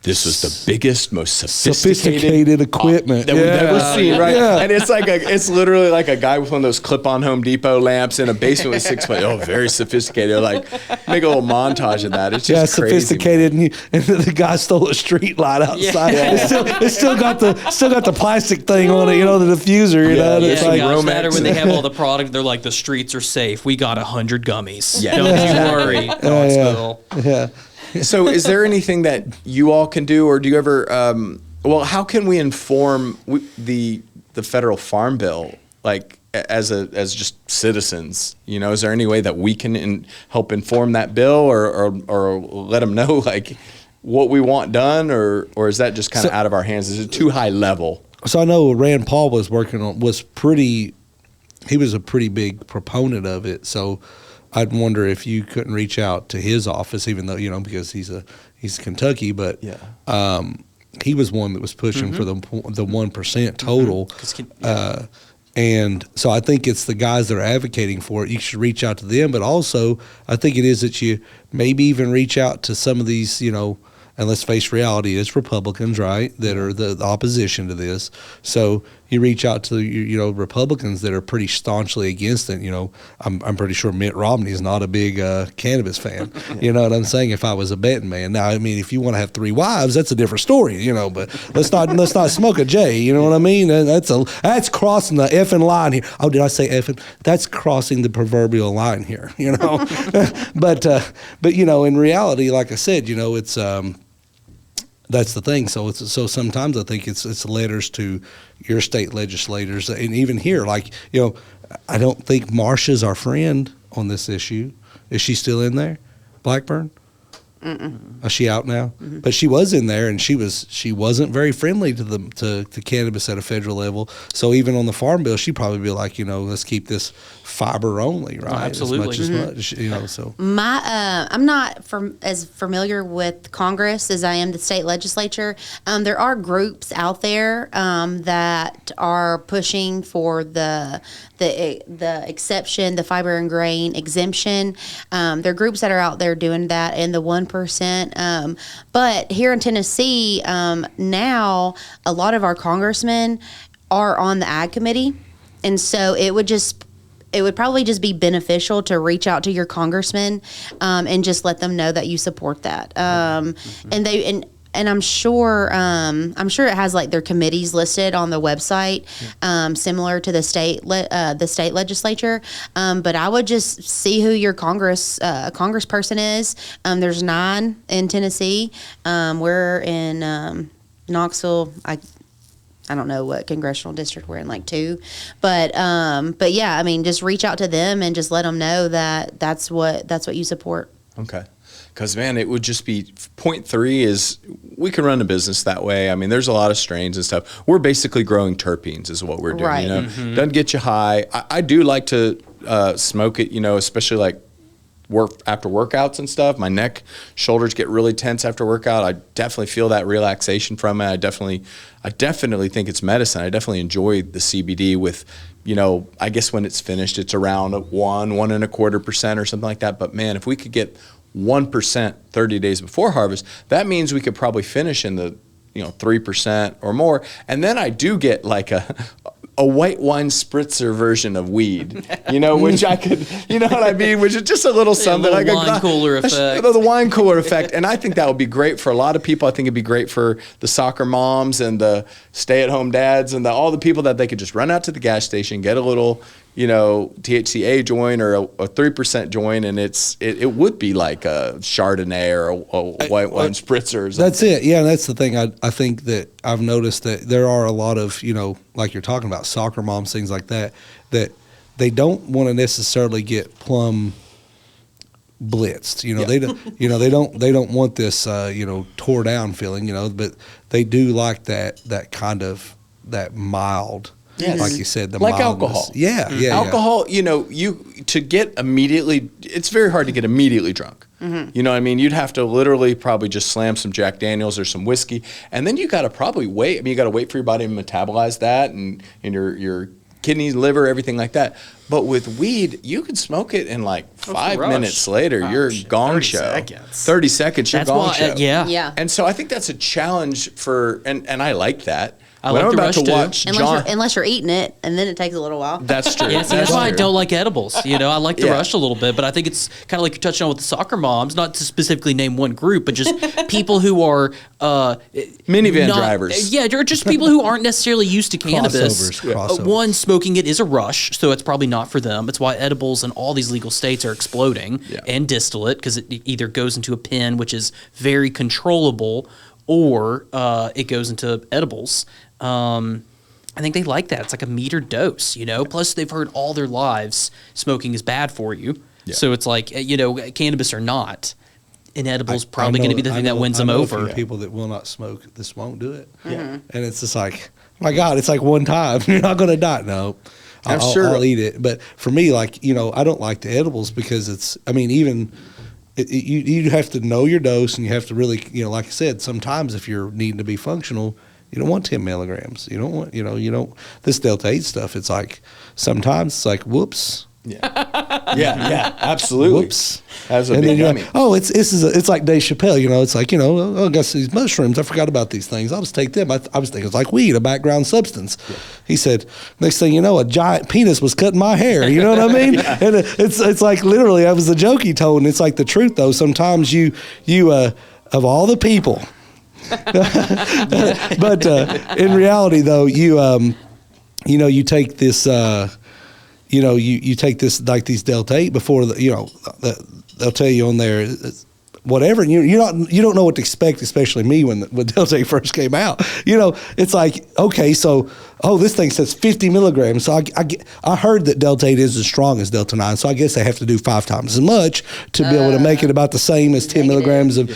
this was the biggest, most sophisticated equipment that we've ever seen, right? Yeah. And it's literally like a guy with one of those clip-on Home Depot lamps in a basement with 6 foot. Oh, very sophisticated. Like, make a little montage of that. It's just crazy. Sophisticated, and the guy stole a street light outside. Yeah. It's still got the plastic thing on it, you know, the diffuser. You know, and it's like no matter when they have all the product, they're like, the streets are safe. We got 100 gummies. Yeah. Don't you worry, Knoxville. Yeah. So is there anything that you all can do, or do you ever, how can we inform the federal farm bill, like as just citizens, you know, is there any way that we can help inform that bill or let them know like what we want done, or is that just kind of out of our hands? Is it too high level? So I know Rand Paul was he was a pretty big proponent of it. So I'd wonder if you couldn't reach out to his office, even though, you know, because he's Kentucky, but he was one that was pushing for the 1% total. And so I think it's the guys that are advocating for it. You should reach out to them, but also I think it is that you maybe even reach out to some of these, you know, and let's face reality, it's Republicans, right, that are the opposition to this. So you reach out to, you know, Republicans that are pretty staunchly against it. You know, I'm pretty sure Mitt Romney is not a big cannabis fan. You know what I'm saying? If I was a betting man. Now, I mean, if you want to have 3 wives, that's a different story, you know, but let's not smoke a J, you know what I mean? That's crossing the effing line here. Oh, did I say effing? That's crossing the proverbial line here, you know. But you know, in reality, like I said, you know, it's that's the thing. So sometimes I think it's letters to your state legislators, and even here, like, you know, I don't think Marsha's our friend on this issue. Is she still in there, Blackburn? Is she out now? But she was in there, and she wasn't very friendly to cannabis at a federal level. So even on the farm bill, she'd probably be like, you know, let's keep this fiber only, right? Absolutely. As much, you know. So I'm not as familiar with Congress as I am the state legislature. There are groups out there that are pushing for the exception, the fiber and grain exemption. There are groups that are out there doing that in the 1%. But here in Tennessee, now a lot of our congressmen are on the ag committee. And so it would probably just be beneficial to reach out to your congressman and just let them know that you support that. And I'm sure it has like their committees listed on the website, similar to the state legislature. But I would just see who your congressperson is. There's 9 in Tennessee. We're in Knoxville. I don't know what congressional district we're in, like 2, but yeah, I mean, just reach out to them and just let them know that that's what you support. Okay. because, man, it would just be 0.3 is, we can run a business that way. I mean, there's a lot of strains and stuff. We're basically growing terpenes is what we're doing, Right. you know. Doesn't get you high. I do like to smoke it, you know, especially like after workouts and stuff. My neck, shoulders get really tense after workout. I definitely feel that relaxation from it. I definitely think it's medicine. I definitely enjoy the CBD with, you know, I guess when it's finished, it's around 1.25% or something like that. But man, if we could get 1% 30 days before harvest, that means we could probably finish in the, you know, 3% or more. And then I do get like a white wine spritzer version of weed, you know, which I could, you know what I mean, which is just a little something like wine cooler effect. The wine cooler effect. And I think that would be great for a lot of people. I think it'd be great for the soccer moms and the stay-at-home dads and all the people that they could just run out to the gas station, get a little, you know, THCA joint or a 3% joint, and it would be like a Chardonnay or a white wine spritzer or something. That's it. Yeah, that's the thing. I think that I've noticed that there are a lot of, you know, like you're talking about, soccer moms, things like that, that they don't want to necessarily get plumb blitzed. You know, they don't want this, you know, tore down feeling, you know, but they do like that kind of, that mild. Yes. Like you said, the like mildness. alcohol. Yeah, yeah. Alcohol, you know, to get immediately, it's very hard to get immediately drunk. You know what I mean? You'd have to literally probably just slam some Jack Daniels or some whiskey, and then you got to probably wait. I mean, you got to wait for your body to metabolize that and your kidneys, liver, everything like that. But with weed, you can smoke it in like 5 minutes later. You're gong 30 show. seconds. 30 seconds, you're That's gong why, show. Yeah. And so I think that's a challenge for, and I like that. I When like I'm the about to rush, too. watch John. Unless you're eating it, and then it takes a little while. That's true. Yeah, see, that's why I true. don't like edibles. You know, I like the Yeah. rush a little bit, but I think it's kind of like you're touching on with the soccer moms, not to specifically name one group, but just people who are Minivan drivers. Yeah, or just people who aren't necessarily used to cannabis. Crossovers. One, smoking it is a rush, so it's probably not for them. It's why edibles in all these legal states are exploding, Yeah. and distillate, because it either goes into a pen, which is very controllable, or it goes into edibles. I think they like that. It's like a metered dose, you know? Plus, they've heard all their lives smoking is bad for you. Yeah. So it's like, you know, cannabis or not, an edible's probably going to be the thing that wins them I know a over. few people that will not smoke, this won't do it. Yeah. And it's just like, my God, it's like one time. You're not going to die. No. I'll eat it. But for me, like, you know, I don't like the edibles because it's, I mean, even... You have to know your dose, and you have to really, you know, like I said, sometimes if you're needing to be functional, you don't want 10 milligrams. You don't want, you know, this Delta-8 stuff, it's like, sometimes it's like, whoops. Yeah, absolutely. Whoops. That's a And big then you're gummy. like, oh, it's like Dave Chappelle, you know, it's like, you know, oh, I got these mushrooms. I forgot about these things. I'll just take them. I was thinking it's like weed, a background substance. Yeah. He said, next thing you know, a giant penis was cutting my hair. You know what I mean? And it's like literally, that was a joke he told, and it's like the truth though. Sometimes you of all the people, but in reality though, you take this. You take this, like these Delta-8 before they'll tell you on there whatever, and you don't know what to expect, especially me when Delta-8 first came out. You know, it's like, okay, so this thing says 50 milligrams. So I heard that Delta-8 is as strong as Delta-9, so I guess they have to do 5 times as much to be able to make it about the same as 10 milligrams of.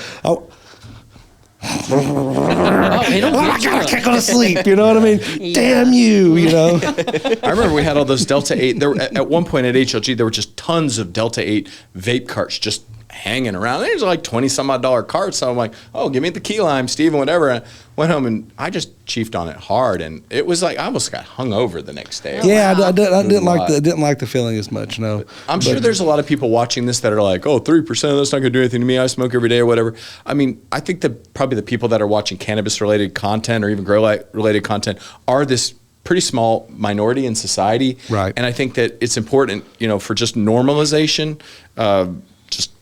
They don't Oh my get you. God, I can't go to sleep. You know what I mean? Damn you, you know? I remember we had all those Delta-8. There at one point at HLG, there were just tons of Delta-8 vape carts just hanging around. There's like $20-some-odd carts. So I'm like, oh, give me the key lime, Steve, and whatever. And I went home and I just chiefed on it hard, and it was like I almost got hungover the next day. Yeah, I didn't like the feeling as much. No, I'm sure there's a lot of people watching this that are like, oh, 3%, that's not going to do anything to me. I smoke every day or whatever. I mean, I think that probably the people that are watching cannabis-related content or even grow-related content are this pretty small minority in society. Right. And I think that it's important, you know, for just normalization,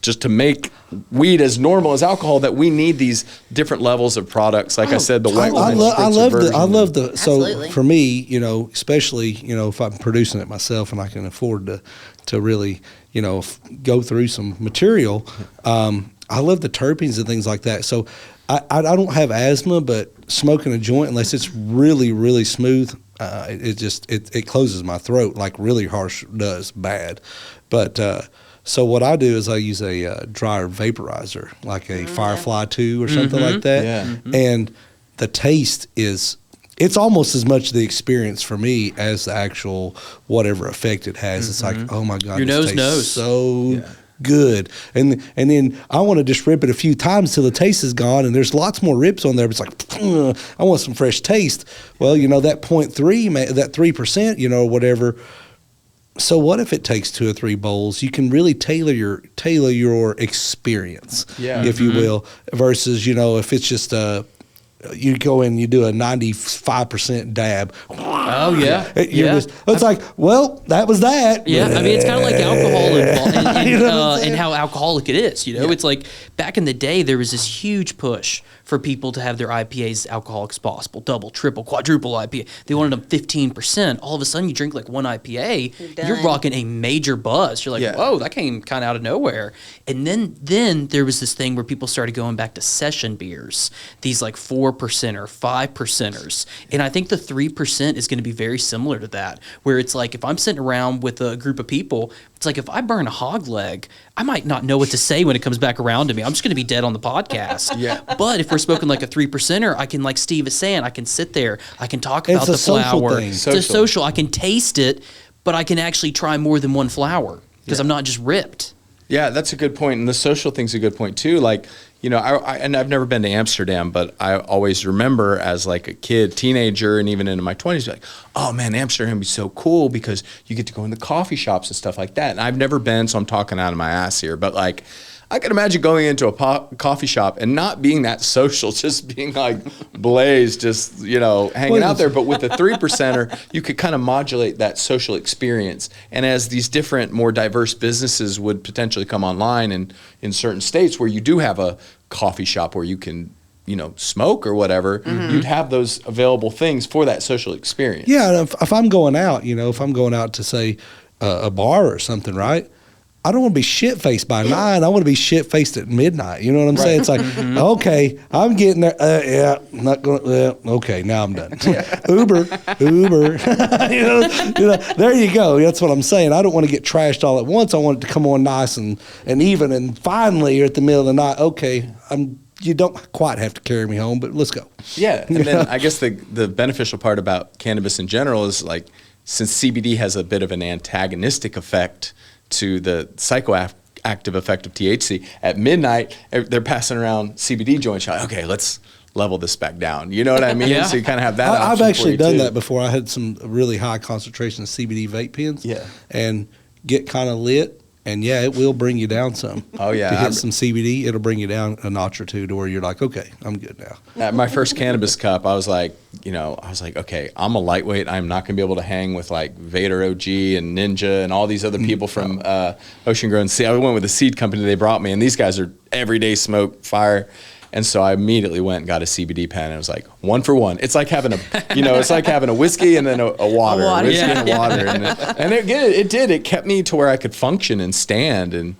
just to make weed as normal as alcohol, that we need these different levels of products. Like I said, the white wine spritzer I love version. the so Absolutely. for me, you know, especially, you know, if I'm producing it myself and I can afford to really, you know, go through some material. I love the terpenes and things like that. So I don't have asthma, but smoking a joint, unless it's really, really smooth, it closes my throat like really harsh does bad. But So what I do is I use a dryer vaporizer, like a Firefly 2 or something like that. Yeah. And the taste it's almost as much the experience for me as the actual whatever effect it has. It's like, oh my God, Your this nose tastes knows. so good. And then I want to just rip it a few times till the taste is gone, and there's lots more rips on there, but it's like, I want some fresh taste. Well, that 0.3, that 3%, whatever. So what if it takes 2 or 3 bowls? You can really tailor your experience, if you will, versus, if it's just you go in, you do a 95% dab. Oh yeah, It's like, well, that was that. Yeah, I mean, it's kind of like alcohol and how alcoholic it is. It's like back in the day, there was this huge push for people to have their IPAs as alcoholic as possible, double, triple, quadruple IPA. They wanted them 15%. All of a sudden, you drink like one IPA, you're rocking a major buzz. You're like, whoa, that came kind of out of nowhere. And then there was this thing where people started going back to session beers, these like 4% or 5%ers. And I think the 3% is going to be very similar to that, where it's like if I'm sitting around with a group of people, it's like if I burn a hog leg, I might not know what to say when it comes back around to me. I'm just going to be dead on the podcast. But if we're smoking like a 3%er, I can, like Steve is saying, I can sit there, I can talk about the flower. It's a social. I can taste it, but I can actually try more than one flower because I'm not just ripped. Yeah, that's a good point. And the social thing's a good point too. Like, and I've never been to Amsterdam, but I always remember as like a kid, teenager, and even into my 20s, like, oh man, Amsterdam would be so cool because you get to go in the coffee shops and stuff like that. And I've never been, so I'm talking out of my ass here, but like, I can imagine going into a coffee shop and not being that social, just being like blazed, just, hanging out there. But with the 3%er, you could kind of modulate that social experience. And as these different, more diverse businesses would potentially come online in certain states where you do have a coffee shop where you can, smoke or whatever, you'd have those available things for that social experience. Yeah, and if I'm going out, if I'm going out to, say, a bar or something, right? I don't want to be shit-faced by 9. I want to be shit-faced at midnight. You know what I'm saying? It's like, okay, I'm getting there. Not going to, okay, now I'm done. Uber. There you go. That's what I'm saying. I don't want to get trashed all at once. I want it to come on nice and even. And finally, you're at the middle of the night, okay, you don't quite have to carry me home, but let's go. Yeah, and then I guess the beneficial part about cannabis in general is, like, since CBD has a bit of an antagonistic effect to the psychoactive effect of THC, at midnight, they're passing around CBD joints. Like, okay, let's level this back down. You know what I mean? Yeah. So you kind of have that option. I've actually done too. that before. I had some really high concentration of CBD vape pens. Yeah. And get kind of lit. And yeah, it will bring you down some. Oh, yeah. To hit some CBD, it'll bring you down a notch or two to where you're like, okay, I'm good now. At my first cannabis cup, I was like, okay, I'm a lightweight. I'm not going to be able to hang with like Vader OG and Ninja and all these other people from Ocean Grown Seed. I went with the seed company they brought me, and these guys are everyday smoke, fire. And so I immediately went and got a CBD pen, and it was like 1 for 1. It's like having a whiskey and then a water, whiskey and a water, and it did. It kept me to where I could function and stand, and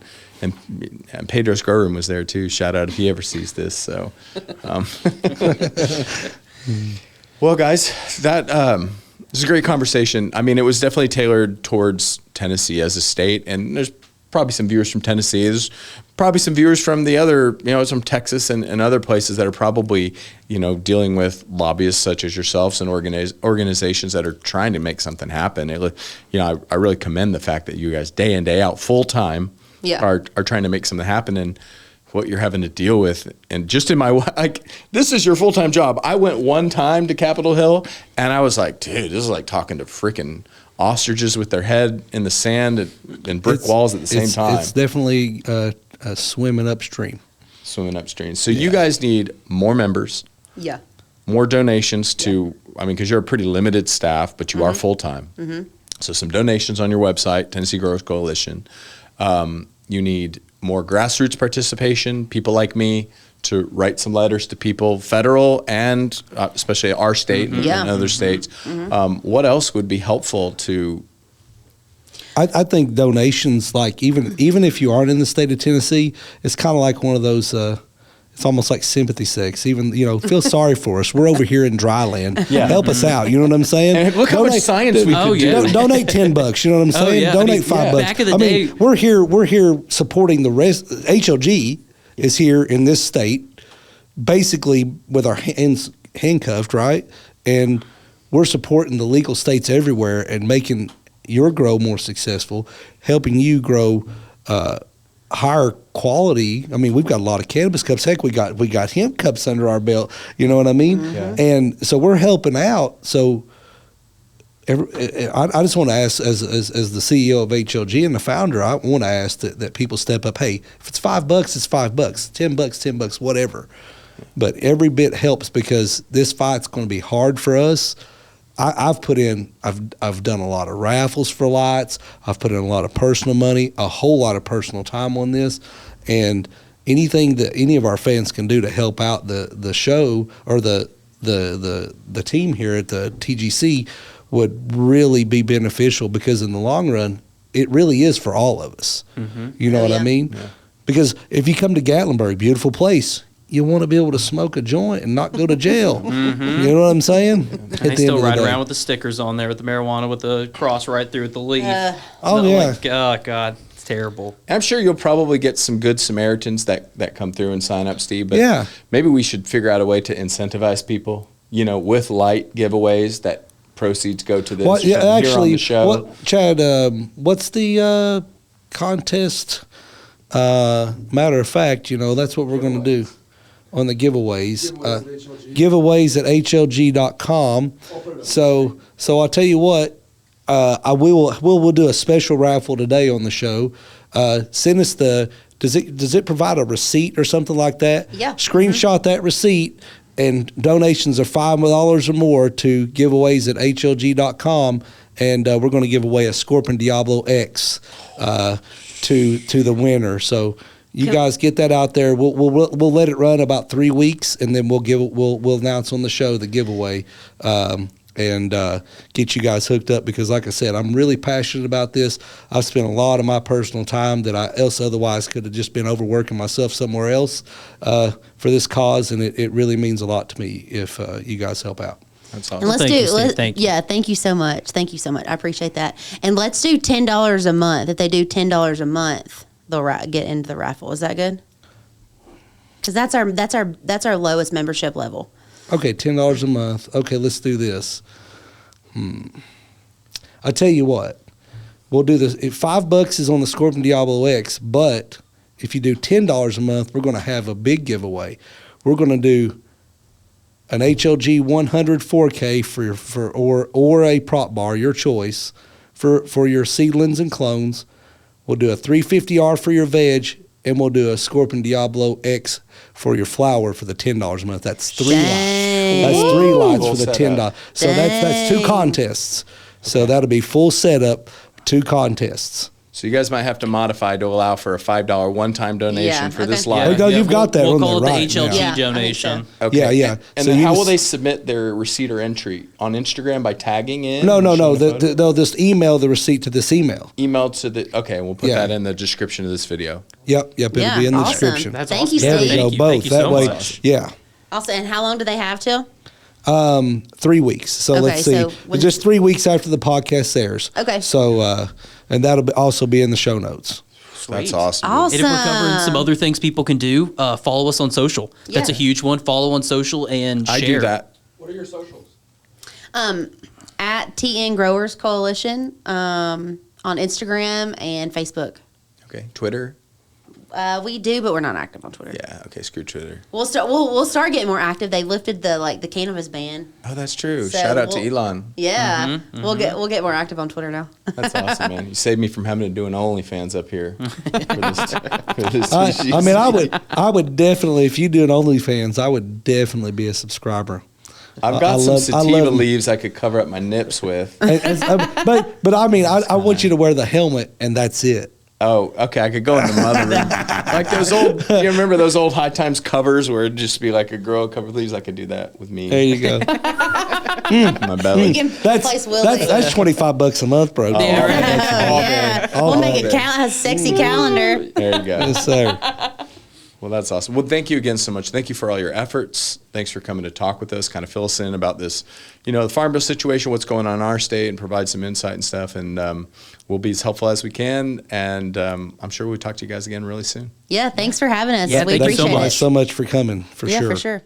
Pedro's grow room was there too. Shout out if he ever sees this. So, well, guys, that was a great conversation. I mean, it was definitely tailored towards Tennessee as a state, and there's probably some viewers from Tennessee. There's probably some viewers from the other, from Texas and other places that are probably, dealing with lobbyists such as yourselves and organizations that are trying to make something happen. I really commend the fact that you guys day in, day out, full time, are trying to make something happen, and what you're having to deal with. And just in this is your full time job. I went one time to Capitol Hill, and I was like, dude, this is like talking to freaking ostriches with their head in the sand and brick walls at the same time. It's definitely swimming upstream. So you guys need more members. Yeah. More donations because you're a pretty limited staff, but you are full time. Mm-hmm. So some donations on your website, Tennessee Growers Coalition. You need more grassroots participation, people like me, to write some letters to people, federal and especially our state and other states. Mm-hmm. What else would be helpful to? I think donations, like even if you aren't in the state of Tennessee, it's kind of like one of those. it's almost like sympathy sex. Even, feel sorry for us. We're over here in dry land. Yeah. Help us out. You know what I'm saying? And look how much science we could do. Donate $10. You know what I'm saying? yeah. Donate $5. Back in the day, we're here supporting the rest. HLG is here in this state, basically with our hands handcuffed, right? And we're supporting the legal states everywhere and making your grow more successful, helping you grow higher quality. I mean, we've got a lot of cannabis cups. Heck, we got hemp cups under our belt. You know what I mean? Yeah. And so we're helping out. So I just want to ask, as the CEO of HLG and the founder, I want to ask that people step up. Hey, if it's $5, it's $5. $10, whatever. But every bit helps, because this fight's going to be hard for us. I've done a lot of raffles for lights. I've put in a lot of personal money, a whole lot of personal time on this, and anything that any of our fans can do to help out the show or the team here at the TGC would really be beneficial, because in the long run, it really is for all of us. Mm-hmm. You know what I mean? Yeah. Because if you come to Gatlinburg, beautiful place, you want to be able to smoke a joint and not go to jail. Mm-hmm. You know what I'm saying? They still ride around with the stickers on there with the marijuana with the cross right through with the leaf. Oh, yeah. Like, oh, God, it's terrible. I'm sure you'll probably get some good Samaritans that come through and sign up, Steve. But yeah, maybe we should figure out a way to incentivize people, with light giveaways that proceeds go to this. Well, yeah, here actually, on the show. Chad, what's the contest? Matter of fact, that's what we're going to do. On the giveaways at HLG.com. So I'll tell you what, we'll do a special raffle today on the show. Send us does it provide a receipt or something like that? Yeah. Screenshot that receipt, and donations are $5 or more to giveaways at HLG.com, and we're going to give away a Scorpion Diablo X to the winner. So you guys get that out there. We'll let it run about 3 weeks, and then we'll announce on the show the giveaway, and get you guys hooked up, because like I said, I'm really passionate about this. I've spent a lot of my personal time that I otherwise could have just been overworking myself somewhere else for this cause, and it really means a lot to me if you guys help out. That's awesome. And let's Thank you. Yeah, thank you so much. Thank you so much. I appreciate that. And let's do $10 a month. If they do $10 a month, they'll get into the raffle. Is that good? Because that's our lowest membership level. Okay, $10 a month. Okay, let's do this. I tell you what, we'll do this. If $5 is on the Scorpion Diablo X, but if you do $10 a month, we're going to have a big giveaway. We're going to do an HLG 100 4K or a prop bar, your choice, for your seedlings and clones. We'll do a 350R for your veg, and we'll do a Scorpion Diablo X for your flower for the $10 a month. That's three lights. That's 3 lights for the $10. So that's 2 contests. So that'll be full setup, 2 contests. So you guys might have to modify to allow for a $5 one-time donation for this live. No, you've got that. We'll on call there, it right, the HLG yeah. donation. So. Okay. Yeah. And So then you how will just- they submit their receipt or entry? On Instagram by tagging in? No. Showing the photo? They'll just email the receipt to this email. Email to the. Okay, we'll put that in the description of this video. Yep. It'll be in the awesome. description. That's Thank awesome. you, There we Steve. go. Thank you. Both. Thank you That so way. much. Yeah. Also, and how long do they have till? 3 weeks. So Okay, let's see. so when- Just 3 weeks after the podcast airs. Okay. So, and that'll also be in the show notes. That's awesome. Awesome. And if we're covering some other things people can do, follow us on social. That's a Yeah. huge one. Follow on social and share. I do that. What are your socials? At TN Growers Coalition on Instagram and Facebook. Okay. Twitter? We do, but we're not active on Twitter. Yeah. Okay. Screw Twitter. We'll start getting more active. They lifted the cannabis ban. Oh, that's true. So Shout out to Elon. Yeah, we'll get more active on Twitter now. That's awesome, man. You saved me from having to do an OnlyFans up here for this species. I mean, I would definitely, if you do an OnlyFans, I would definitely be a subscriber. I've got I some love- sativa leaves I could cover up my nips with. But I mean, I want you to wear the helmet, and that's it. Oh, okay. I could go in the mother room. Like those old, you remember those old High Times covers where it'd just be like a girl covered leaves? I could do that with me. There you go. My belly. We can replace Willie. That's $25 a month, bro. Yeah, right. Yeah. All We'll day. make it a sexy calendar. There you go. Yes, sir. Well, that's awesome. Well, thank you again so much. Thank you for all your efforts. Thanks for coming to talk with us, kind of fill us in about this, the Farm Bill situation, what's going on in our state, and provide some insight and stuff. And we'll be as helpful as we can. And I'm sure we'll talk to you guys again really soon. Yeah, thanks for having us. Yeah, we thank you appreciate so much. it. So much for coming, for Yeah, sure. for sure.